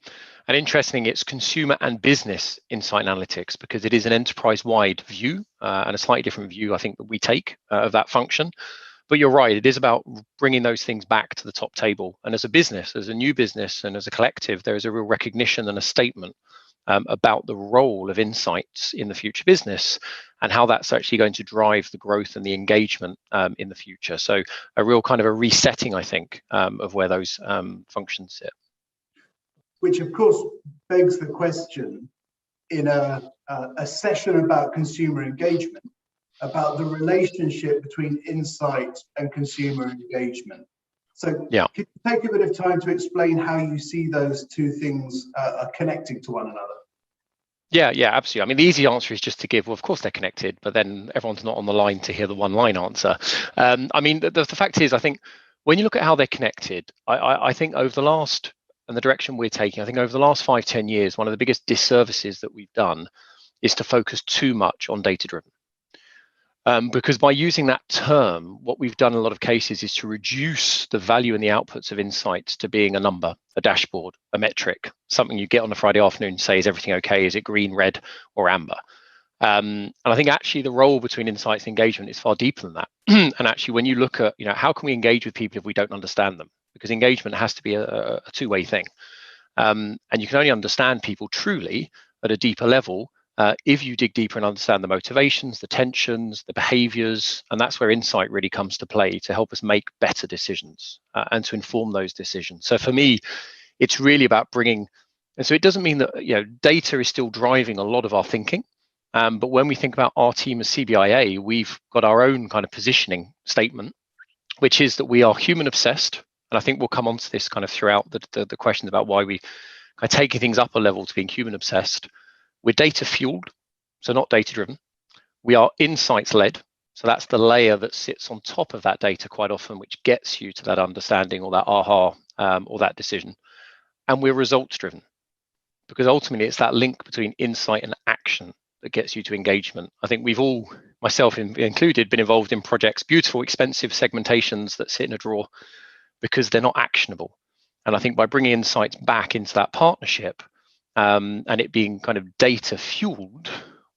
[SPEAKER 8] And interesting, it's consumer and business insight and analytics, because it is an enterprise-wide view and a slightly different view, I think, that we take of that function. But you're right, it is about bringing those things back to the top table. And as a business, as a new business, and as a collective, there is a real recognition and a statement about the role of insights in the future business and how that's actually going to drive the growth and the engagement in the future. So a real kind of a resetting, I think, of where those functions sit.
[SPEAKER 7] Which of course begs the question, in a session about consumer engagement, about the relationship between insight and consumer engagement. So Can you take a bit of time to explain how you see those two things are connecting to one another?
[SPEAKER 8] Yeah, absolutely. I mean, the easy answer is just to give, well, of course they're connected, but then everyone's not on the line to hear the one line answer. I mean, the fact is, I think when you look at how they're connected, I think over the last, and the direction we're taking, I think over the last 5-10 years, one of the biggest disservices that we've done is to focus too much on data-driven. Because by using that term, what we've done in a lot of cases is to reduce the value and the outputs of insights to being a number, a dashboard, a metric, something you get on a Friday afternoon and say, is everything okay? Is it green, red, or amber? And I think actually the role between insights and engagement is far deeper than that. And actually, when you look at, how can we engage with people if we don't understand them? Because engagement has to be a two-way thing. And you can only understand people truly at a deeper level if you dig deeper and understand the motivations, the tensions, the behaviors, and that's where insight really comes to play to help us make better decisions and to inform those decisions. So for me, it's really about bringing, and so it doesn't mean that data is still driving a lot of our thinking, But when we think about our team as CBIA, we've got our own kind of positioning statement, which is that we are human obsessed. And I think we'll come on to this kind of throughout the questions about why we kind of taking things up a level to being human obsessed. We're data fueled, so not data driven. We are insights led. So that's the layer that sits on top of that data quite often, which gets you to that understanding or that aha or that decision. And we're results driven, because ultimately it's that link between insight and action that gets you to engagement. I think we've all, myself included, been involved in projects, beautiful, expensive segmentations that sit in a drawer because they're not actionable. And I think by bringing insights back into that partnership and it being kind of data fueled,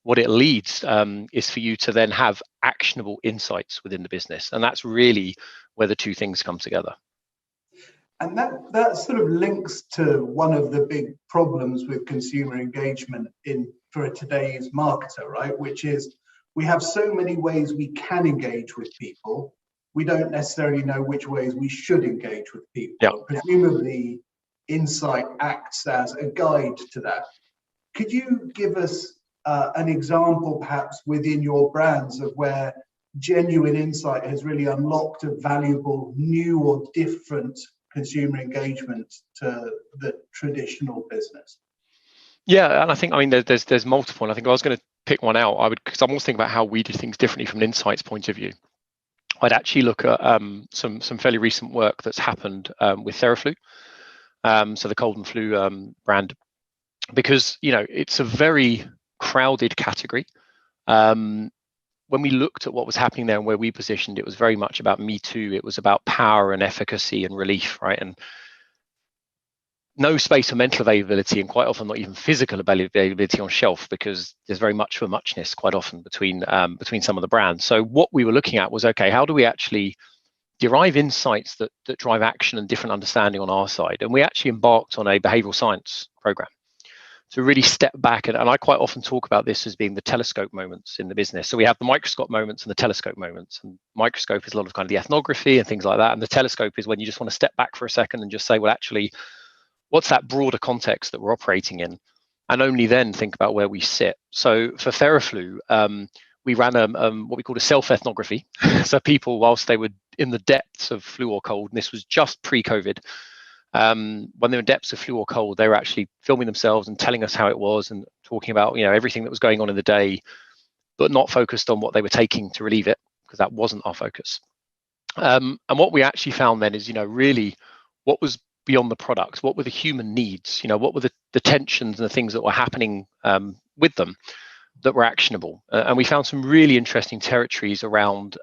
[SPEAKER 8] what it leads is for you to then have actionable insights within the business. And that's really where the two things come together.
[SPEAKER 7] And that sort of links to one of the big problems with consumer engagement for today's marketer, right? Which is we have so many ways we can engage with people. We don't necessarily know which ways we should engage with people.
[SPEAKER 8] Yeah.
[SPEAKER 7] Presumably, insight acts as a guide to that. Could you give us an example, perhaps within your brands, of where genuine insight has really unlocked a valuable, new or different consumer engagement to the traditional business?
[SPEAKER 8] Yeah, and I think, I mean, there's multiple. And I think I was going to pick one out. Because I'm always thinking about how we do things differently from an insights point of view. I'd actually look at some fairly recent work that's happened with Theraflu, so the cold and flu brand, because it's a very crowded category. When we looked at what was happening there and where we positioned, it was very much about Me Too. It was about power and efficacy and relief, right? And no space for mental availability, and quite often not even physical availability on shelf, because there's very much for muchness quite often between some of the brands. So what we were looking at was, okay, how do we actually derive insights that drive action and different understanding on our side? And we actually embarked on a behavioral science program to really step back. And I quite often talk about this as being the telescope moments in the business. So we have the microscope moments and the telescope moments. And microscope is a lot of kind of the ethnography and things like that. And the telescope is when you just want to step back for a second and just say, well, actually, what's that broader context that we're operating in? And only then think about where we sit. So for Theraflu, we ran what we called a self-ethnography. So people, whilst they were in the depths of flu or cold, and this was just pre-COVID, when they were in depths of flu or cold, they were actually filming themselves and telling us how it was and talking about everything that was going on in the day, but not focused on what they were taking to relieve it, because that wasn't our focus. And what we actually found then is, really what was beyond the products, what were the human needs, what were the tensions and the things that were happening with them that were actionable. And we found some really interesting territories around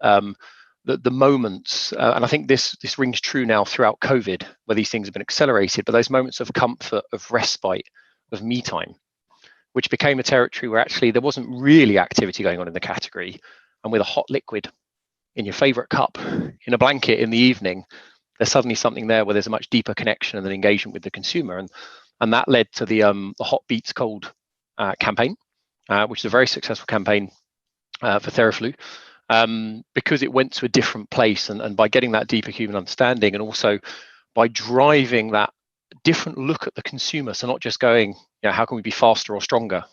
[SPEAKER 8] the moments, and I think this rings true now throughout COVID, where these things have been accelerated, but those moments of comfort, of respite, of me time, which became a territory where actually there wasn't really activity going on in the category. And with a hot liquid in your favorite cup, in a blanket in the evening, there's suddenly something there where there's a much deeper connection and an engagement with the consumer. And that led to the Hot Beats Cold campaign, which is a very successful campaign for Theraflu. Because it went to a different place, and by getting that deeper human understanding, and also by driving that different look at the consumer, so not just going, how can we be faster or stronger,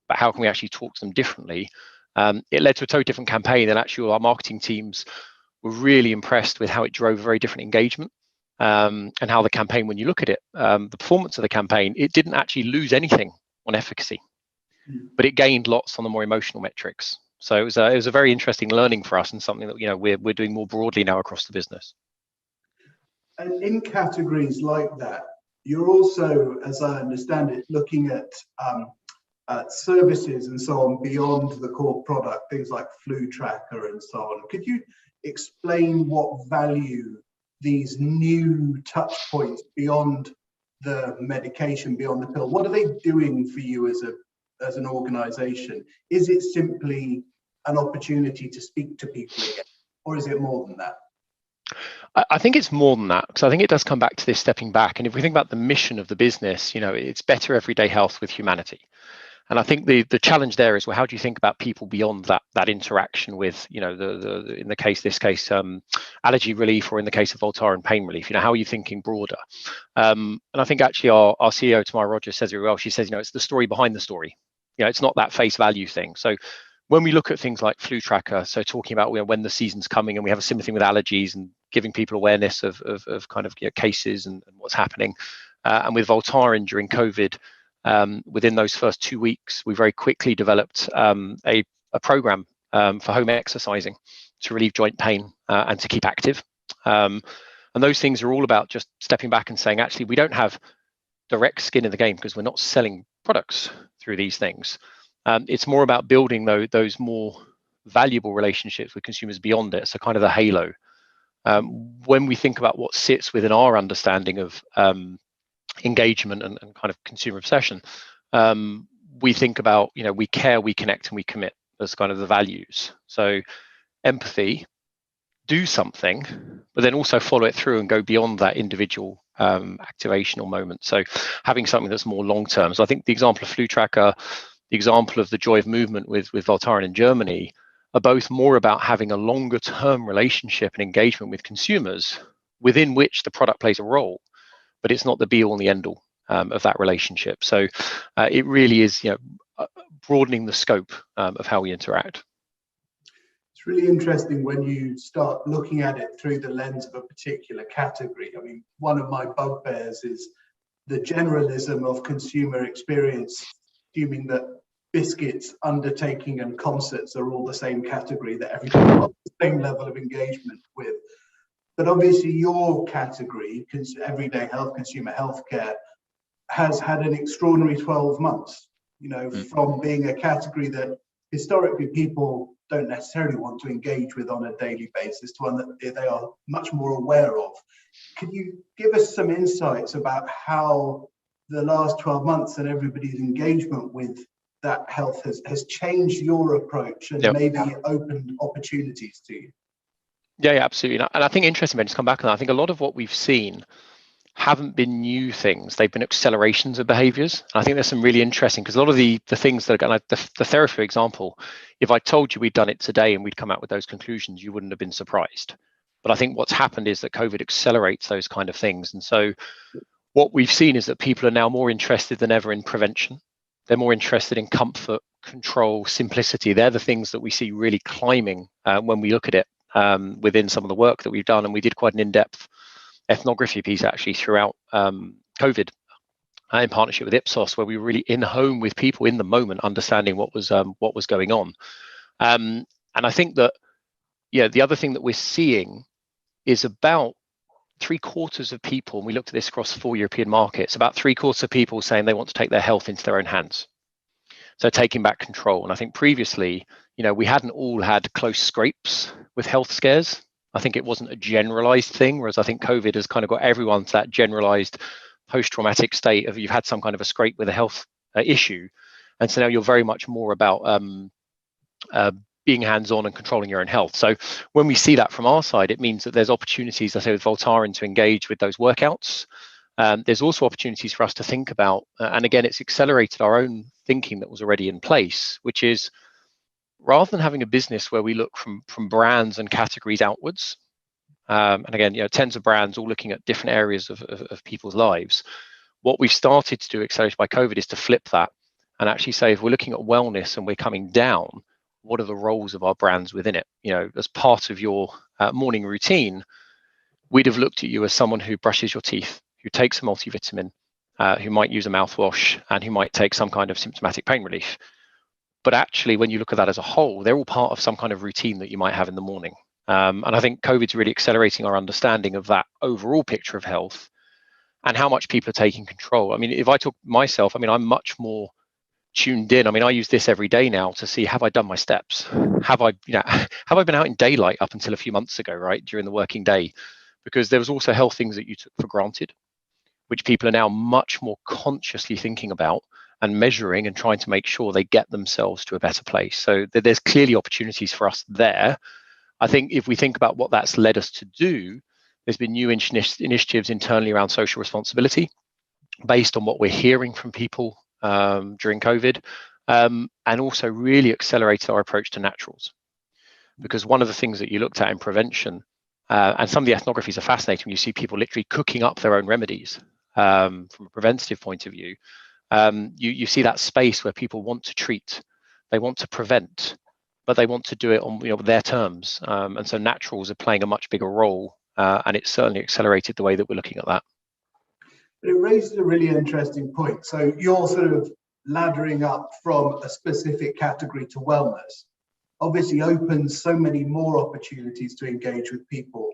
[SPEAKER 8] but how can we actually talk to them differently, it led to a totally different campaign. And actually our marketing teams were really impressed with how it drove a very different engagement, and how the campaign, when you look at it, the performance of the campaign, it didn't actually lose anything on efficacy, but it gained lots on the more emotional metrics. So it was a very interesting learning for us, and something that we're doing more broadly now across the business.
[SPEAKER 7] And in categories like that, you're also, as I understand it, looking at services and so on beyond the core product, things like Flu Tracker and so on. Could you explain what value these new touch points beyond the medication, beyond the pill, what are they doing for you as an organization? Is it simply an opportunity to speak to people again, or is it more than that?
[SPEAKER 8] I think it's more than that, because I think it does come back to this stepping back. And if we think about the mission of the business, it's better everyday health with humanity. And I think the challenge there is, well, how do you think about people beyond that interaction with, in this case, allergy relief, or in the case of Voltaren, pain relief? How are you thinking broader? And I think actually our CEO, Tamara Rogers, says it well. She says, it's the story behind the story. it's not that face value thing. So when we look at things like flu tracker, so talking about when the season's coming, and we have a similar thing with allergies and giving people awareness of kind of cases and what's happening, and with Voltaren during COVID, within those first 2 weeks, we very quickly developed a program for home exercising to relieve joint pain and to keep active. And those things are all about just stepping back and saying, actually, we don't have direct skin in the game because we're not selling products through these things. It's more about building those more valuable relationships with consumers beyond it. So kind of the halo. When we think about what sits within our understanding of engagement and kind of consumer obsession, we think about, we care, we connect, and we commit as kind of the values. So empathy, do something, but then also follow it through and go beyond that individual activation or moment. So having something that's more long term. So I think the example of Flu Tracker, the example of the Joy of Movement with Voltaren in Germany are both more about having a longer term relationship and engagement with consumers within which the product plays a role, but it's not the be all and the end all of that relationship. So it really is, broadening the scope of how we interact.
[SPEAKER 7] It's really interesting when you start looking at it through the lens of a particular category. I mean, one of my bugbears is the generalism of consumer experience, assuming that biscuits, undertaking, and concerts are all the same category that everybody has the same level of engagement with. But obviously your category, everyday health, consumer healthcare, has had an extraordinary 12 months, from being a category that historically people don't necessarily want to engage with on a daily basis to one that they are much more aware of. Can you give us some insights about how the last 12 months and everybody's engagement with that health has changed your approach and maybe opened opportunities to you?
[SPEAKER 8] Yeah, absolutely. And I think interesting, Ben, just come back on that. I think a lot of what we've seen haven't been new things. They've been accelerations of behaviors. And I think there's some really interesting, because a lot of the things that are, the therapy, for example, if I told you we'd done it today and we'd come out with those conclusions, you wouldn't have been surprised. But I think what's happened is that COVID accelerates those kind of things. And so what we've seen is that people are now more interested than ever in prevention. They're more interested in comfort, control, simplicity. They're the things that we see really climbing when we look at it within some of the work that we've done. And we did quite an in-depth ethnography piece actually throughout COVID in partnership with Ipsos, where we were really in home with people in the moment, understanding what was going on. And I think that, the other thing that we're seeing is about 3/4 of people, and we looked at this across 4 European markets, about 3/4 of people saying they want to take their health into their own hands. So taking back control. And I think previously, we hadn't all had close scrapes with health scares. I think it wasn't a generalized thing, whereas I think COVID has kind of got everyone to that generalized post-traumatic state of you've had some kind of a scrape with a health issue. And so now you're very much more about being hands-on and controlling your own health. So when we see that from our side, it means that there's opportunities, I say, with Voltaren to engage with those workouts. There's also opportunities for us to think about, and again, it's accelerated our own thinking that was already in place, which is rather than having a business where we look from brands and categories outwards, and again, tens of brands all looking at different areas of people's lives, what we've started to do, accelerated by COVID, is to flip that and actually say, if we're looking at wellness and we're coming down, what are the roles of our brands within it? As part of your morning routine, we'd have looked at you as someone who brushes your teeth, who takes a multivitamin, who might use a mouthwash, and who might take some kind of symptomatic pain relief. But actually, when you look at that as a whole, they're all part of some kind of routine that you might have in the morning. And I think COVID's really accelerating our understanding of that overall picture of health and how much people are taking control. I mean, if I talk myself, I'm much more tuned in. I use this every day now to see, have I done my steps? Have I been out in daylight up until a few months ago, right, during the working day? Because there was also health things that you took for granted, which people are now much more consciously thinking about and measuring and trying to make sure they get themselves to a better place. So there's clearly opportunities for us there. I think if we think about what that's led us to do, there's been new initiatives internally around social responsibility based on what we're hearing from people during COVID, and also really accelerated our approach to naturals. Because one of the things that you looked at in prevention, and some of the ethnographies are fascinating, you see people literally cooking up their own remedies from a preventative point of view. you see that space where people want to treat, they want to prevent, but they want to do it on their terms. And so naturals are playing a much bigger role, and it's certainly accelerated the way that we're looking at that.
[SPEAKER 7] But it raises a really interesting point. So you're sort of laddering up from a specific category to wellness. Obviously opens so many more opportunities to engage with people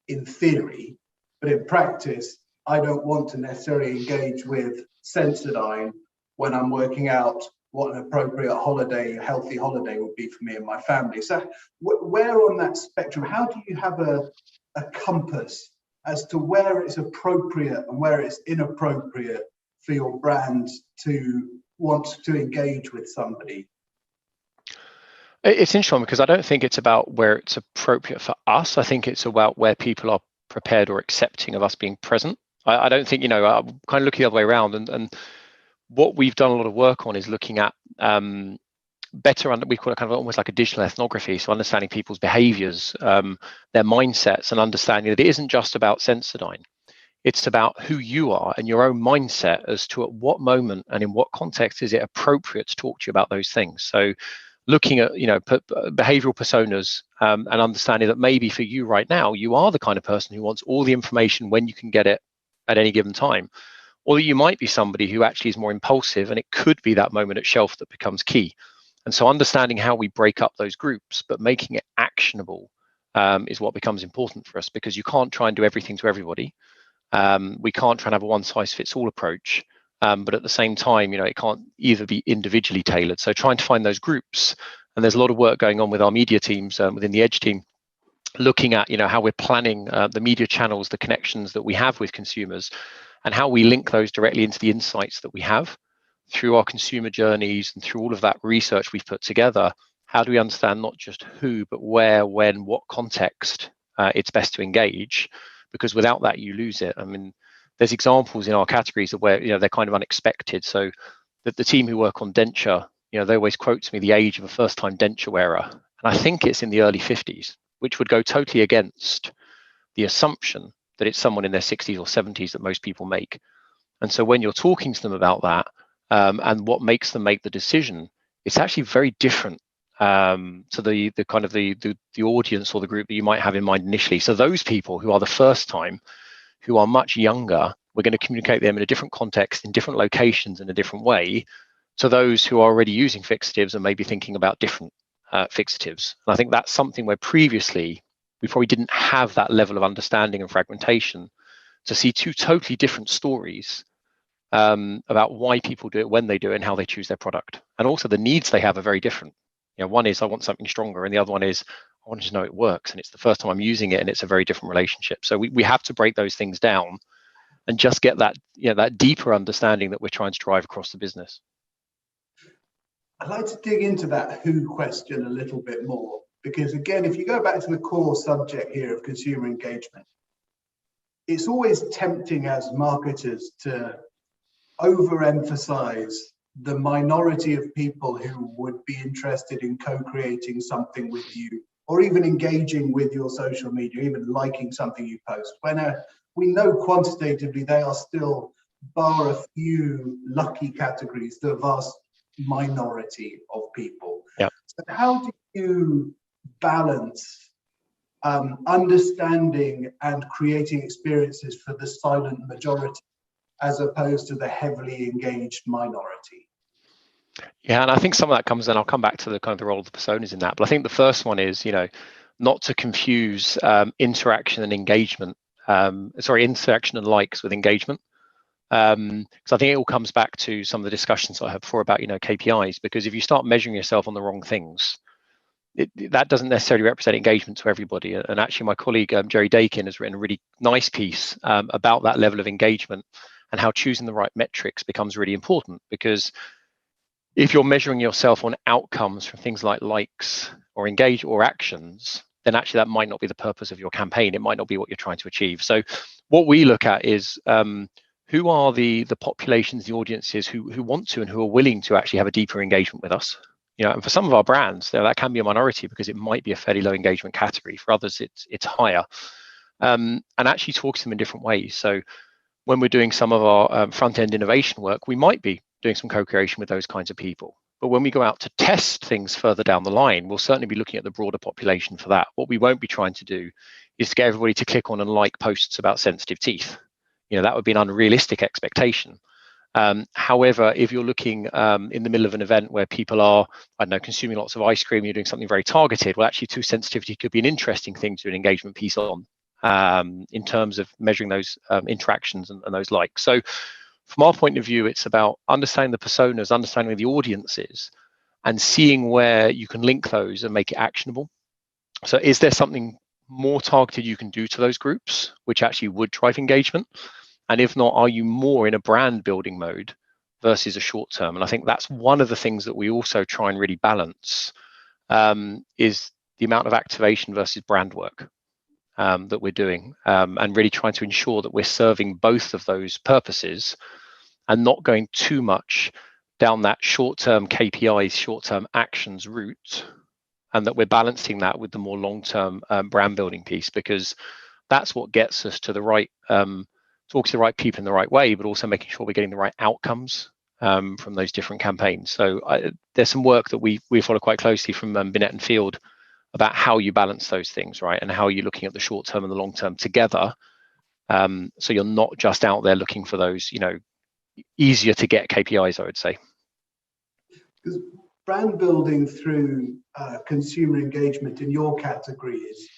[SPEAKER 7] in theory, but in practice, I don't want to necessarily engage with Sensodyne when I'm working out what an appropriate holiday, a healthy holiday would be for me and my family. So where on that spectrum, how do you have a compass as to where it's appropriate and where it's inappropriate for your brand to want to engage with somebody?
[SPEAKER 8] It's interesting because I don't think it's about where it's appropriate for us. I think it's about where people are prepared or accepting of us being present. I don't think, I'm kind of looking the other way around. And what we've done a lot of work on is looking at better, we call it kind of almost like a digital ethnography. So understanding people's behaviors, their mindsets, and understanding that it isn't just about Sensodyne. It's about who you are and your own mindset as to at what moment and in what context is it appropriate to talk to you about those things. So looking at behavioral personas, and understanding that maybe for you right now, you are the kind of person who wants all the information when you can get it at any given time, or that you might be somebody who actually is more impulsive, and it could be that moment at shelf that becomes key. And so understanding how we break up those groups but making it actionable is what becomes important for us, because you can't try and do everything to everybody. We can't try and have a one size fits all approach. But at the same time, it can't either be individually tailored. So trying to find those groups, and there's a lot of work going on with our media teams within the Edge team, looking at how we're planning the media channels, the connections that we have with consumers, and how we link those directly into the insights that we have through our consumer journeys and through all of that research we've put together. How do we understand not just who, but where, when, what context it's best to engage? Because without that, you lose it. I mean, there's examples in our categories of where they're kind of unexpected. So the team who work on denture, they always quote to me the age of a first-time denture wearer, and I think it's in the early 50s, which would go totally against the assumption that it's someone in their 60s or 70s that most people make. And so when you're talking to them about that, and what makes them make the decision, it's actually very different to the kind of the audience or the group that you might have in mind initially. So those people who are the first time, who are much younger, we're going to communicate them in a different context, in different locations, in a different way, to those who are already using fixatives and maybe thinking about different fixatives. And I think that's something where previously we probably didn't have that level of understanding and fragmentation to see two totally different stories about why people do it, when they do it, and how they choose their product. And also the needs they have are very different. One is I want something stronger, and the other one is I want to know it works, and it's the first time I'm using it, and it's a very different relationship. So we have to break those things down and just get that that deeper understanding that we're trying to drive across the business.
[SPEAKER 7] I'd like to dig into that who question a little bit more, because again, if you go back to the core subject here of consumer engagement, it's always tempting as marketers to overemphasize the minority of people who would be interested in co-creating something with you, or even engaging with your social media, even liking something you post, when we know quantitatively they are still, bar a few lucky categories, the vast minority of people.
[SPEAKER 8] Yeah.
[SPEAKER 7] So how do you balance understanding and creating experiences for the silent majority as opposed to the heavily engaged minority?
[SPEAKER 8] Yeah, and I think some of that comes, and I'll come back to the kind of the role of the personas in that. But I think the first one is, not to confuse interaction and engagement. Interaction and likes with engagement. Because I think it all comes back to some of the discussions I had before about, KPIs. Because if you start measuring yourself on the wrong things, that doesn't necessarily represent engagement to everybody. And actually, my colleague Jerry Dakin has written a really nice piece about that level of engagement and how choosing the right metrics becomes really important. Because if you're measuring yourself on outcomes from things like likes or engage or actions, then actually that might not be the purpose of your campaign. It might not be what you're trying to achieve. So what we look at is who are the populations, the audiences who want to and who are willing to actually have a deeper engagement with us. And for some of our brands, that can be a minority because it might be a fairly low engagement category. For others, it's higher. And actually talk to them in different ways. So when we're doing some of our front-end innovation work, we might be doing some co-creation with those kinds of people. But when we go out to test things further down the line, we'll certainly be looking at the broader population for that. What we won't be trying to do is to get everybody to click on and like posts about sensitive teeth. That would be an unrealistic expectation. However, if you're looking in the middle of an event where people are, I don't know, consuming lots of ice cream, you're doing something very targeted, well, actually tooth sensitivity could be an interesting thing to do an engagement piece on in terms of measuring those interactions and those likes. So from our point of view, it's about understanding the personas, understanding the audiences, and seeing where you can link those and make it actionable. So is there something more targeted you can do to those groups, which actually would drive engagement? And if not, are you more in a brand building mode versus a short term? And I think that's one of the things that we also try and really balance is the amount of activation versus brand work that we're doing, and really trying to ensure that we're serving both of those purposes and not going too much down that short-term KPIs, short-term actions route, and that we're balancing that with the more long-term brand building piece, because that's what gets us to the right, talk to the right people in the right way, but also making sure we're getting the right outcomes from those different campaigns. So there's some work that we follow quite closely from Binet and Field about how you balance those things, right? And how you're looking at the short term and the long term together. So you're not just out there looking for those, easier to get KPIs, I would say.
[SPEAKER 7] Because brand building through consumer engagement in your category is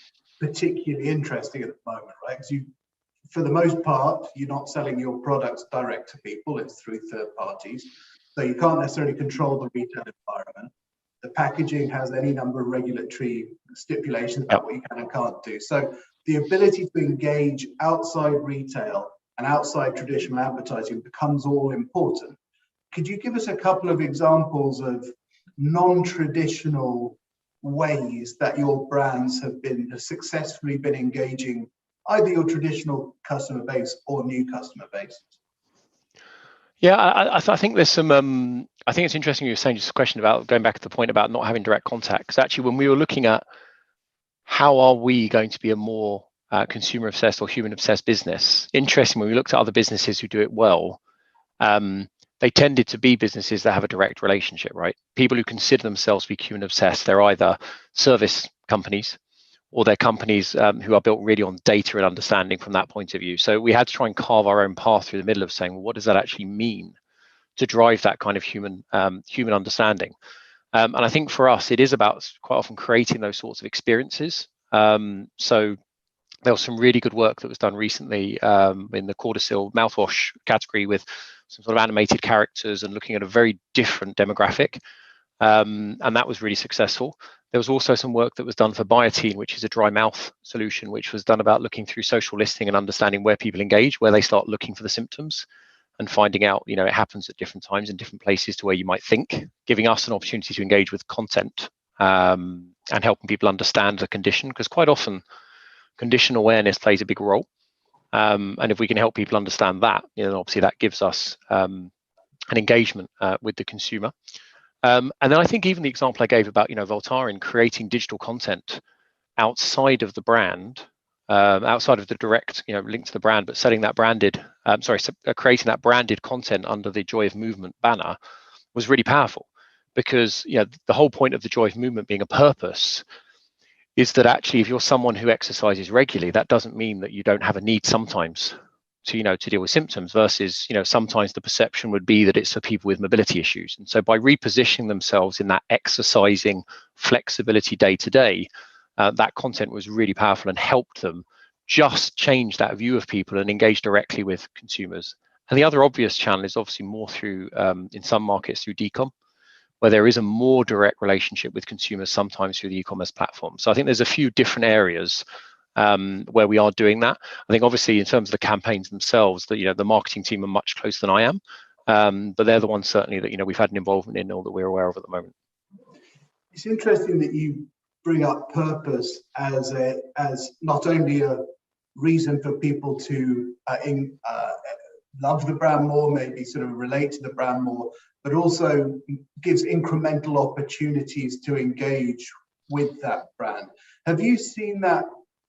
[SPEAKER 7] particularly interesting at the moment, right? Because for the most part, you're not selling your products direct to people, it's through third parties. So you can't necessarily control the retail environment. The packaging has any number of regulatory stipulations about what you can and can't do. So the ability to engage outside retail and outside traditional advertising becomes all important. Could you give us a couple of examples of non-traditional ways that your brands have successfully been engaging either your traditional customer base or new customer base?
[SPEAKER 8] Yeah, I think there's some. I think it's interesting you were saying just a question about going back to the point about not having direct contact. Because actually, when we were looking at how are we going to be a more consumer obsessed or human obsessed business, interesting when we looked at other businesses who do it well, they tended to be businesses that have a direct relationship, right? People who consider themselves to be human obsessed, they're either service companies or they're companies who are built really on data and understanding from that point of view. So we had to try and carve our own path through the middle of saying, well, what does that actually mean to drive that kind of human understanding? And I think for us, it is about quite often creating those sorts of experiences. So there was some really good work that was done recently in the Cordyceil mouthwash category with some sort of animated characters and looking at a very different demographic. And that was really successful. There was also some work that was done for Biotine, which is a dry mouth solution, which was done about looking through social listening and understanding where people engage, where they start looking for the symptoms and finding out, it happens at different times in different places to where you might think, giving us an opportunity to engage with content and helping people understand the condition, because quite often condition awareness plays a big role. And if we can help people understand that, obviously that gives us an engagement with the consumer. And then I think even the example I gave about, Voltaren creating digital content outside of the brand, outside of the direct, link to the brand, but setting that branded, creating that branded content under the Joy of Movement banner was really powerful, because, the whole point of the Joy of Movement being a purpose is that actually, if you're someone who exercises regularly, that doesn't mean that you don't have a need sometimes to deal with symptoms, versus sometimes the perception would be that it's for people with mobility issues. And so by repositioning themselves in that exercising flexibility day to day, that content was really powerful and helped them just change that view of people and engage directly with consumers. And the other obvious channel is obviously more through in some markets through DCOM, where there is a more direct relationship with consumers, sometimes through the e-commerce platform. So I think there's a few different areas where we are doing that. I think obviously in terms of the campaigns themselves, the marketing team are much closer than I am, but they're the ones certainly that we've had an involvement in or that we're aware of at the moment.
[SPEAKER 7] It's interesting that you bring up purpose as not only a reason for people to love the brand more, maybe sort of relate to the brand more, but also gives incremental opportunities to engage with that brand. Have you seen that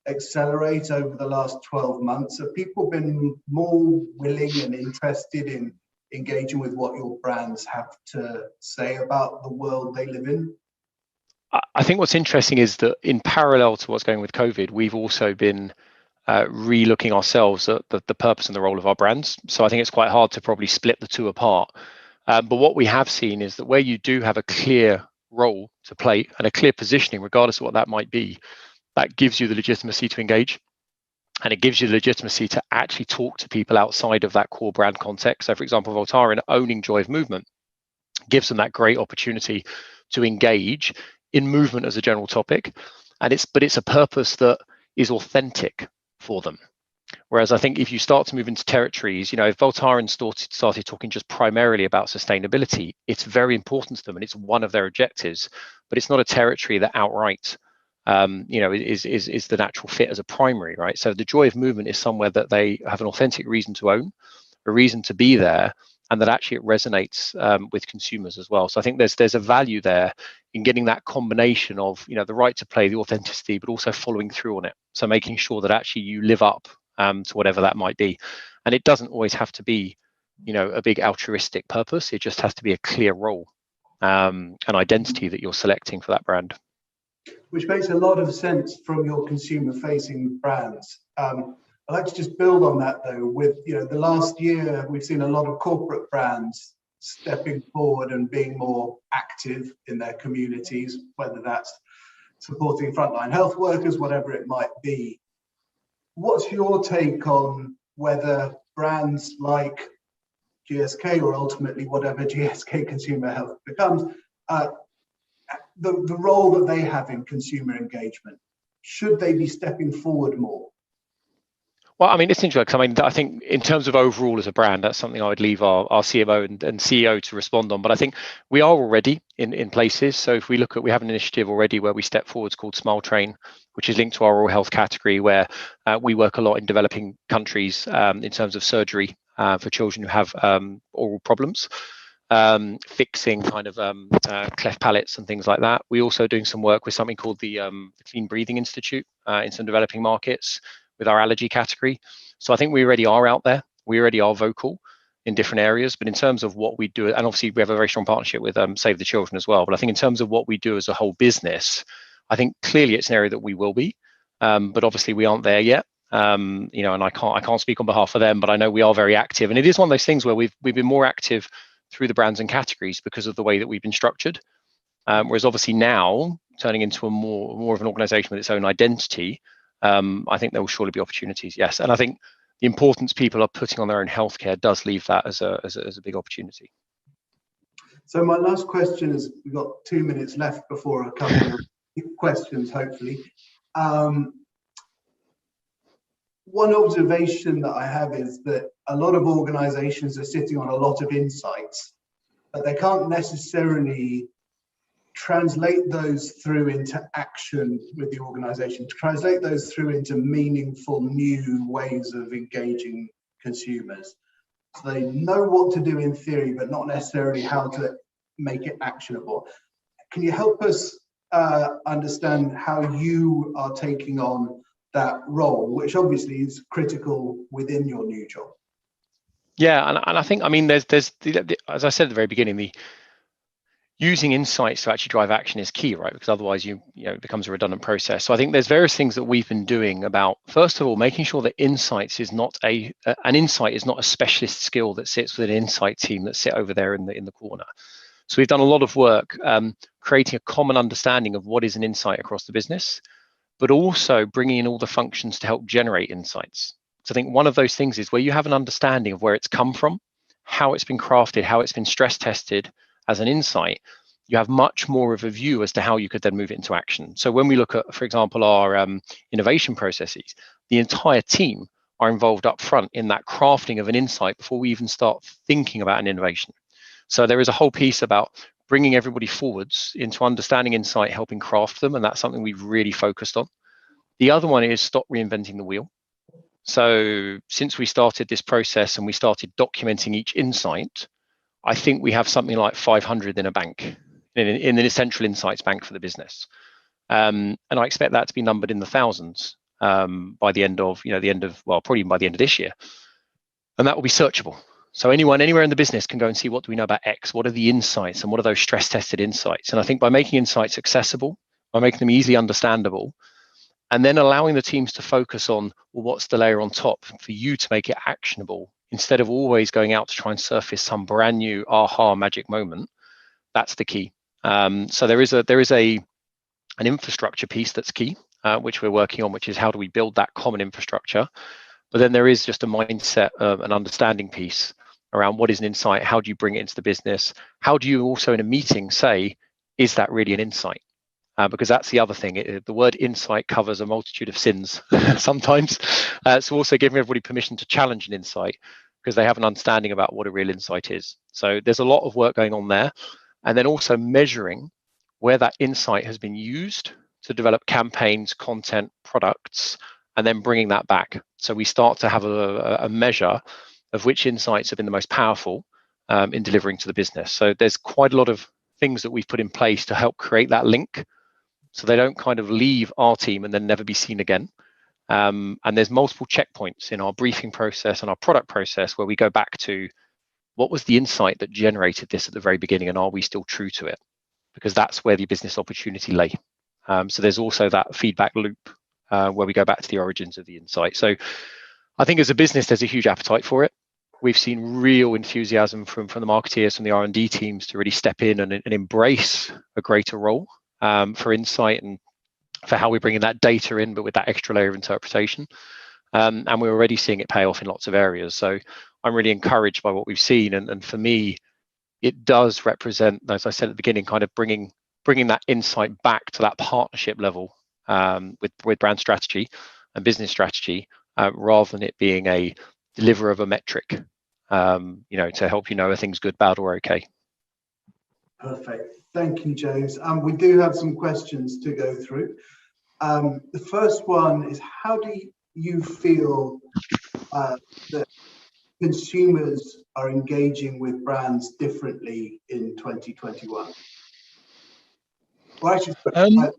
[SPEAKER 7] accelerate over the last 12 months? Have people been more willing and interested in engaging with what your brands have to say about the world they live in?
[SPEAKER 8] I think what's interesting is that in parallel to what's going with COVID, we've also been re-looking ourselves at the purpose and the role of our brands. So I think it's quite hard to probably split the two apart. But what we have seen is that where you do have a clear role to play and a clear positioning, regardless of what that might be, that gives you the legitimacy to engage. And it gives you the legitimacy to actually talk to people outside of that core brand context. So for example, Voltaren owning joy of movement gives them that great opportunity to engage in movement as a general topic. And it's a purpose that is authentic for them. Whereas I think if you start to move into territories, if Voltaren started talking just primarily about sustainability, it's very important to them and it's one of their objectives, but it's not a territory that outright is the natural fit as a primary, right? So the joy of movement is somewhere that they have an authentic reason to own, a reason to be there, and that actually it resonates with consumers as well. So I think there's a value there in getting that combination of the right to play, the authenticity, but also following through on it. So making sure that actually you live up to whatever that might be, and it doesn't always have to be a big altruistic purpose. It just has to be a clear role, an identity that you're selecting for that brand.
[SPEAKER 7] Which makes a lot of sense from your consumer-facing brands. I'd like to just build on that though. With the last year, we've seen a lot of corporate brands stepping forward and being more active in their communities, whether that's supporting frontline health workers, whatever it might be. What's your take on whether brands like GSK or ultimately whatever GSK Consumer Health becomes, the role that they have in consumer engagement? Should they be stepping forward more?
[SPEAKER 8] Well, I mean, it's interesting. I think in terms of overall as a brand, that's something I would leave our CMO and CEO to respond on. But I think we are already in places. So if we look at, we have an initiative already where we step forwards called Smile Train, which is linked to our oral health category, where we work a lot in developing countries in terms of surgery for children who have oral problems. Fixing kind of cleft palates and things like that. We're also doing some work with something called the Clean Breathing Institute in some developing markets with our allergy category. So I think we already are out there. We already are vocal in different areas. But in terms of what we do, and obviously we have a very strong partnership with Save the Children as well. But I think in terms of what we do as a whole business, I think clearly it's an area that we will be. But obviously we aren't there yet. And I can't speak on behalf of them, but I know we are very active. And it is one of those things where we've been more active through the brands and categories because of the way that we've been structured. Whereas obviously now turning into a more of an organization with its own identity, I think there will surely be opportunities, yes. And I think the importance people are putting on their own healthcare does leave that as a big opportunity.
[SPEAKER 7] So my last question is, we've got 2 minutes left before a couple of questions, hopefully. One observation that I have is that a lot of organizations are sitting on a lot of insights, but they can't necessarily translate those through into action with the organization, translate those through into meaningful new ways of engaging consumers. So they know what to do in theory, but not necessarily how to make it actionable. Can you help us understand how you are taking on that role, which obviously is critical within your new job?
[SPEAKER 8] Yeah, and I think, there's as I said at the very beginning, the using insights to actually drive action is key, right? Because otherwise it becomes a redundant process. So I think there's various things that we've been doing about, first of all, making sure that insights is not an insight is not a specialist skill that sits with an insight team that sit over there in the corner. So we've done a lot of work creating a common understanding of what is an insight across the business, but also bringing in all the functions to help generate insights. So I think one of those things is where you have an understanding of where it's come from, how it's been crafted, how it's been stress tested as an insight, you have much more of a view as to how you could then move it into action. So when we look at, for example, our innovation processes, the entire team are involved up front in that crafting of an insight before we even start thinking about an innovation. So there is a whole piece about bringing everybody forwards into understanding insight, helping craft them, and that's something we've really focused on. The other one is stop reinventing the wheel. So since we started this process and we started documenting each insight, I think we have something like 500 in a bank, in an essential insights bank for the business. And I expect that to be numbered in the thousands by the end of, probably by the end of this year. And that will be searchable. So anyone anywhere in the business can go and see, what do we know about X? What are the insights, and what are those stress tested insights? And I think by making insights accessible, by making them easily understandable, and then allowing the teams to focus on, well, what's the layer on top for you to make it actionable, instead of always going out to try and surface some brand new aha magic moment. That's the key. So there is an infrastructure piece that's key, which we're working on, which is how do we build that common infrastructure. But then there is just a mindset, an understanding piece around what is an insight, how do you bring it into the business, how do you also in a meeting say, is that really an insight? Because that's the other thing. The word insight covers a multitude of sins sometimes. So also giving everybody permission to challenge an insight, because they have an understanding about what a real insight is. So there's a lot of work going on there. And then also measuring where that insight has been used to develop campaigns, content, products, and then bringing that back. So we start to have a measure of which insights have been the most powerful in delivering to the business. So there's quite a lot of things that we've put in place to help create that link, so they don't kind of leave our team and then never be seen again. And there's multiple checkpoints in our briefing process and our product process where we go back to, what was the insight that generated this at the very beginning, and are we still true to it? Because that's where the business opportunity lay. So there's also that feedback loop where we go back to the origins of the insight. So I think as a business, there's a huge appetite for it. We've seen real enthusiasm from the marketeers, from the R&D teams to really step in and embrace a greater role for insight and for how we're bringing that data in, but with that extra layer of interpretation. And we're already seeing it pay off in lots of areas. So I'm really encouraged by what we've seen. And for me, it does represent, as I said at the beginning, kind of bringing that insight back to that partnership level with brand strategy and business strategy, rather than it being a deliver of a metric, to help you know are things good, bad, or okay.
[SPEAKER 7] Perfect. Thank you, James. We do have some questions to go through. The first one is, how do you feel that consumers are engaging with brands differently in 2021? Well, actually,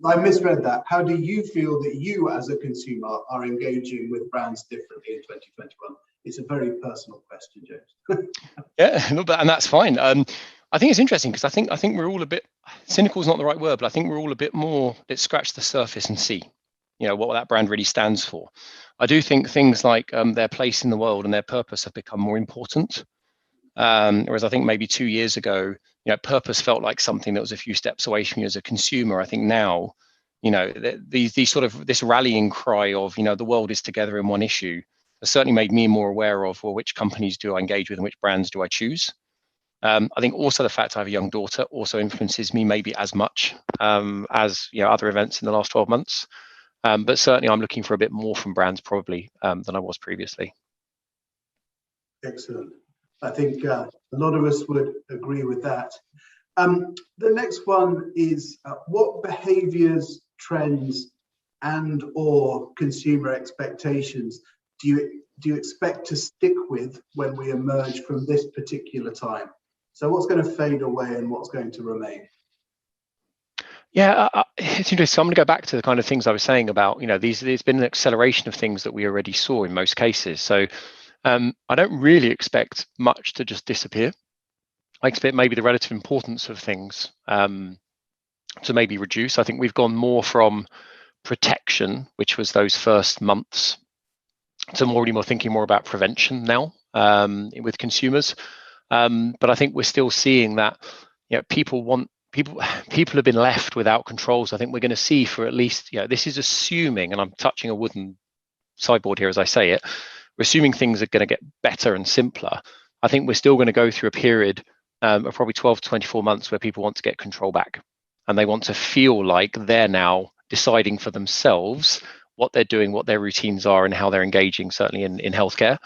[SPEAKER 7] I misread that. How do you feel that you as a consumer are engaging with brands differently in 2021? It's a very personal question, James.
[SPEAKER 8] Yeah, and that's fine. I think it's interesting because I think we're all a bit, cynical is not the right word, but I think we're all a bit more, let's scratch the surface and see, what that brand really stands for. I do think things like their place in the world and their purpose have become more important. Whereas I think maybe 2 years ago, purpose felt like something that was a few steps away from you as a consumer. I think now, these sort of this rallying cry of, the world is together in one issue has certainly made me more aware of, well, which companies do I engage with and which brands do I choose? I think also the fact I have a young daughter also influences me maybe as much as other events in the last 12 months. But certainly I'm looking for a bit more from brands probably than I was previously.
[SPEAKER 7] Excellent. I think a lot of us would agree with that. The next one is, what behaviors, trends, and or consumer expectations do you expect to stick with when we emerge from this particular time? So what's going to fade away and what's going to remain?
[SPEAKER 8] Yeah, it's interesting. So I'm going to go back to the kind of things I was saying about, there's been an acceleration of things that we already saw in most cases. So I don't really expect much to just disappear. I expect maybe the relative importance of things to maybe reduce. I think we've gone more from protection, which was those first months, to more thinking more about prevention now with consumers. But I think we're still seeing that people have been left without controls. I think we're going to see for at least, this is assuming, and I'm touching a wooden sideboard here as I say it, we're assuming things are going to get better and simpler. I think we're still going to go through a period of probably 12 to 24 months where people want to get control back, and they want to feel like they're now deciding for themselves what they're doing, what their routines are, and how they're engaging, certainly in healthcare.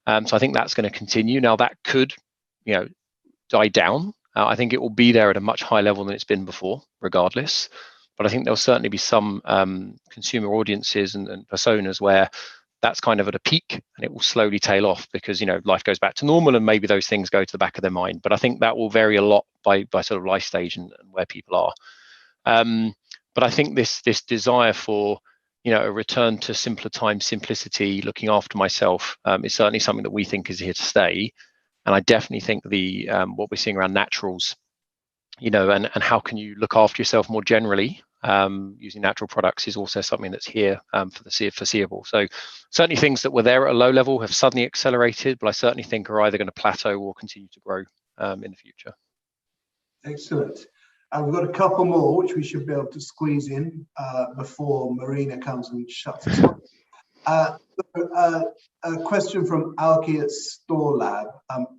[SPEAKER 8] So I think that's going to continue. Now that could, die down. I think it will be there at a much higher level than it's been before, regardless. But I think there'll certainly be some consumer audiences and personas where that's kind of at a peak and it will slowly tail off because, life goes back to normal and maybe those things go to the back of their mind. But I think that will vary a lot by sort of life stage and where people are. But I think this desire for, a return to simpler times, simplicity, looking after myself is certainly something that we think is here to stay. And I definitely think the what we're seeing around naturals, and how can you look after yourself more generally using natural products is also something that's here for the foreseeable. So certainly things that were there at a low level have suddenly accelerated, but I certainly think are either going to plateau or continue to grow in the future.
[SPEAKER 7] Excellent. We've got a couple more which we should be able to squeeze in before Marina comes and shuts us off. A question from Alki at Store Lab.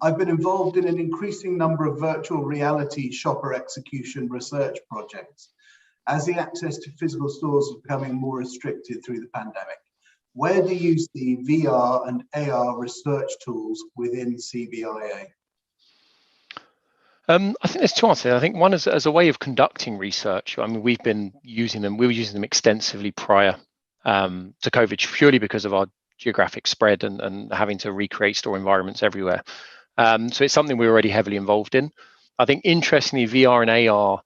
[SPEAKER 7] I've been involved in an increasing number of virtual reality shopper execution research projects as the access to physical stores is becoming more restricted through the pandemic. Where do you see VR and AR research tools within CBIA?
[SPEAKER 8] I think there's two answers. I think one is as a way of conducting research. I mean, we've been using them. We were using them extensively prior to COVID, purely because of our geographic spread and having to recreate store environments everywhere. So it's something we're already heavily involved in. I think interestingly, VR and AR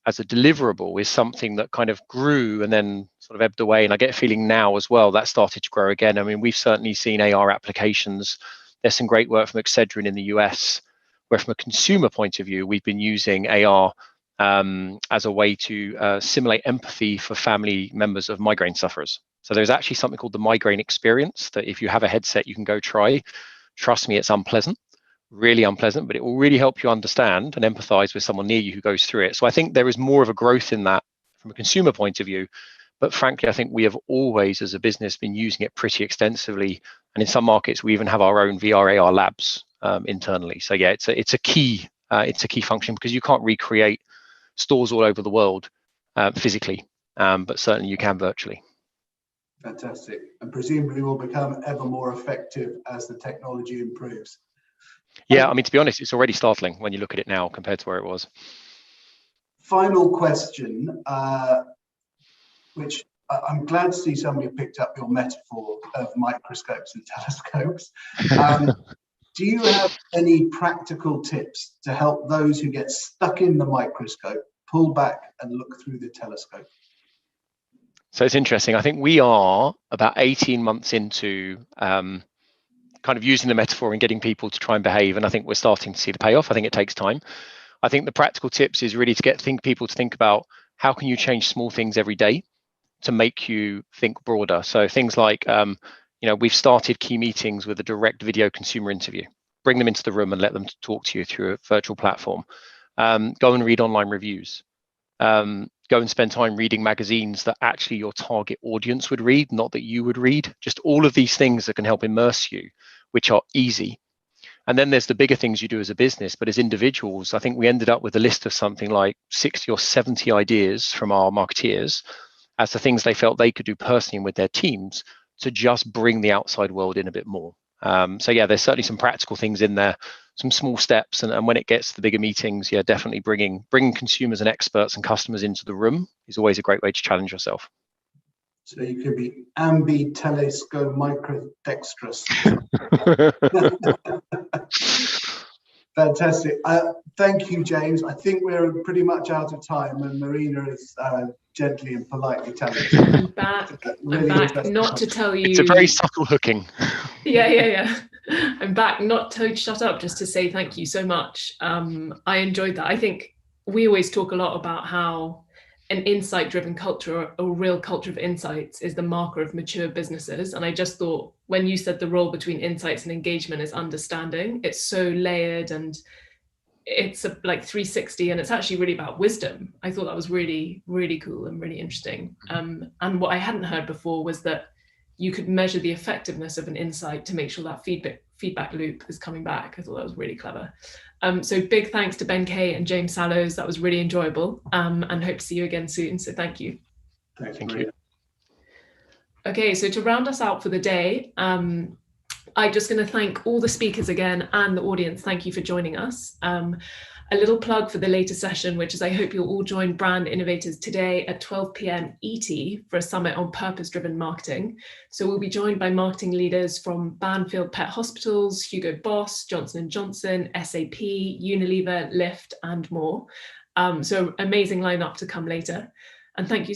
[SPEAKER 8] as a deliverable is something that kind of grew and then sort of ebbed away. And I get a feeling now as well that started to grow again. I mean, we've certainly seen AR applications. There's some great work from Excedrin in the US, where from a consumer point of view, we've been using AR as a way to simulate empathy for family members of migraine sufferers. So there's actually something called the migraine experience that if you have a headset, you can go try. Trust me, it's unpleasant, really unpleasant, but it will really help you understand and empathize with someone near you who goes through it. So I think there is more of a growth in that from a consumer point of view. But frankly, I think we have always, as a business, been using it pretty extensively. And in some markets, we even have our own VR AR labs internally. So yeah, it's a key function because you can't recreate stores all over the world physically, but certainly you can virtually.
[SPEAKER 7] Fantastic. And presumably will become ever more effective as the technology improves.
[SPEAKER 8] Yeah, I mean, to be honest, it's already startling when you look at it now compared to where it was. Final
[SPEAKER 7] question, which I'm glad to see somebody picked up your metaphor of microscopes and telescopes. Do you have any practical tips to help those who get stuck in the microscope pull back and look through the telescope?
[SPEAKER 8] So it's interesting. I think we are about 18 months into kind of using the metaphor and getting people to try and behave. And I think we're starting to see the payoff. I think it takes time. I think the practical tips is really to get people to think about how can you change small things every day to make you think broader. So things like, we've started key meetings with a direct video consumer interview. Bring them into the room and let them talk to you through a virtual platform. Go and read online reviews. Go and spend time reading magazines that actually your target audience would read, not that you would read. Just all of these things that can help immerse you, which are easy. And then there's the bigger things you do as a business, but as individuals, I think we ended up with a list of something like 60 or 70 ideas from our marketeers as to things they felt they could do personally and with their teams to just bring the outside world in a bit more. So yeah, there's certainly some practical things in there, some small steps, and when it gets to the bigger meetings, yeah, definitely bringing consumers and experts and customers into the room is always a great way to challenge yourself.
[SPEAKER 7] So you could be ambitelesco microdextrous. Fantastic. Thank you, James. I think we're pretty much out of time, and Marina is gently and politely telling us.
[SPEAKER 2] I'm back. Not to tell you.
[SPEAKER 8] It's a very subtle hooking.
[SPEAKER 2] Yeah. I'm back, not to shut up, just to say thank you so much. I enjoyed that. I think we always talk a lot about how an insight-driven culture, or a real culture of insights, is the marker of mature businesses. And I just thought when you said the role between insights and engagement is understanding, it's so layered and it's like 360, and it's actually really about wisdom. I thought that was really, really cool and really interesting. And what I hadn't heard before was that you could measure the effectiveness of an insight to make sure that feedback loop is coming back. I thought that was really clever. So big thanks to Ben Kay and James Sallows. That was really enjoyable, and hope to see you again soon. So thank you.
[SPEAKER 7] Thank you.
[SPEAKER 2] Okay, so to round us out for the day, I'm just going to thank all the speakers again and the audience. Thank you for joining us. A little plug for the later session, which is I hope you'll all join Brand Innovators today at 12 p.m. ET for a summit on purpose-driven marketing. So we'll be joined by marketing leaders from Banfield Pet Hospitals, Hugo Boss, Johnson & Johnson, SAP, Unilever, Lyft, and more. So amazing lineup to come later. And thank you so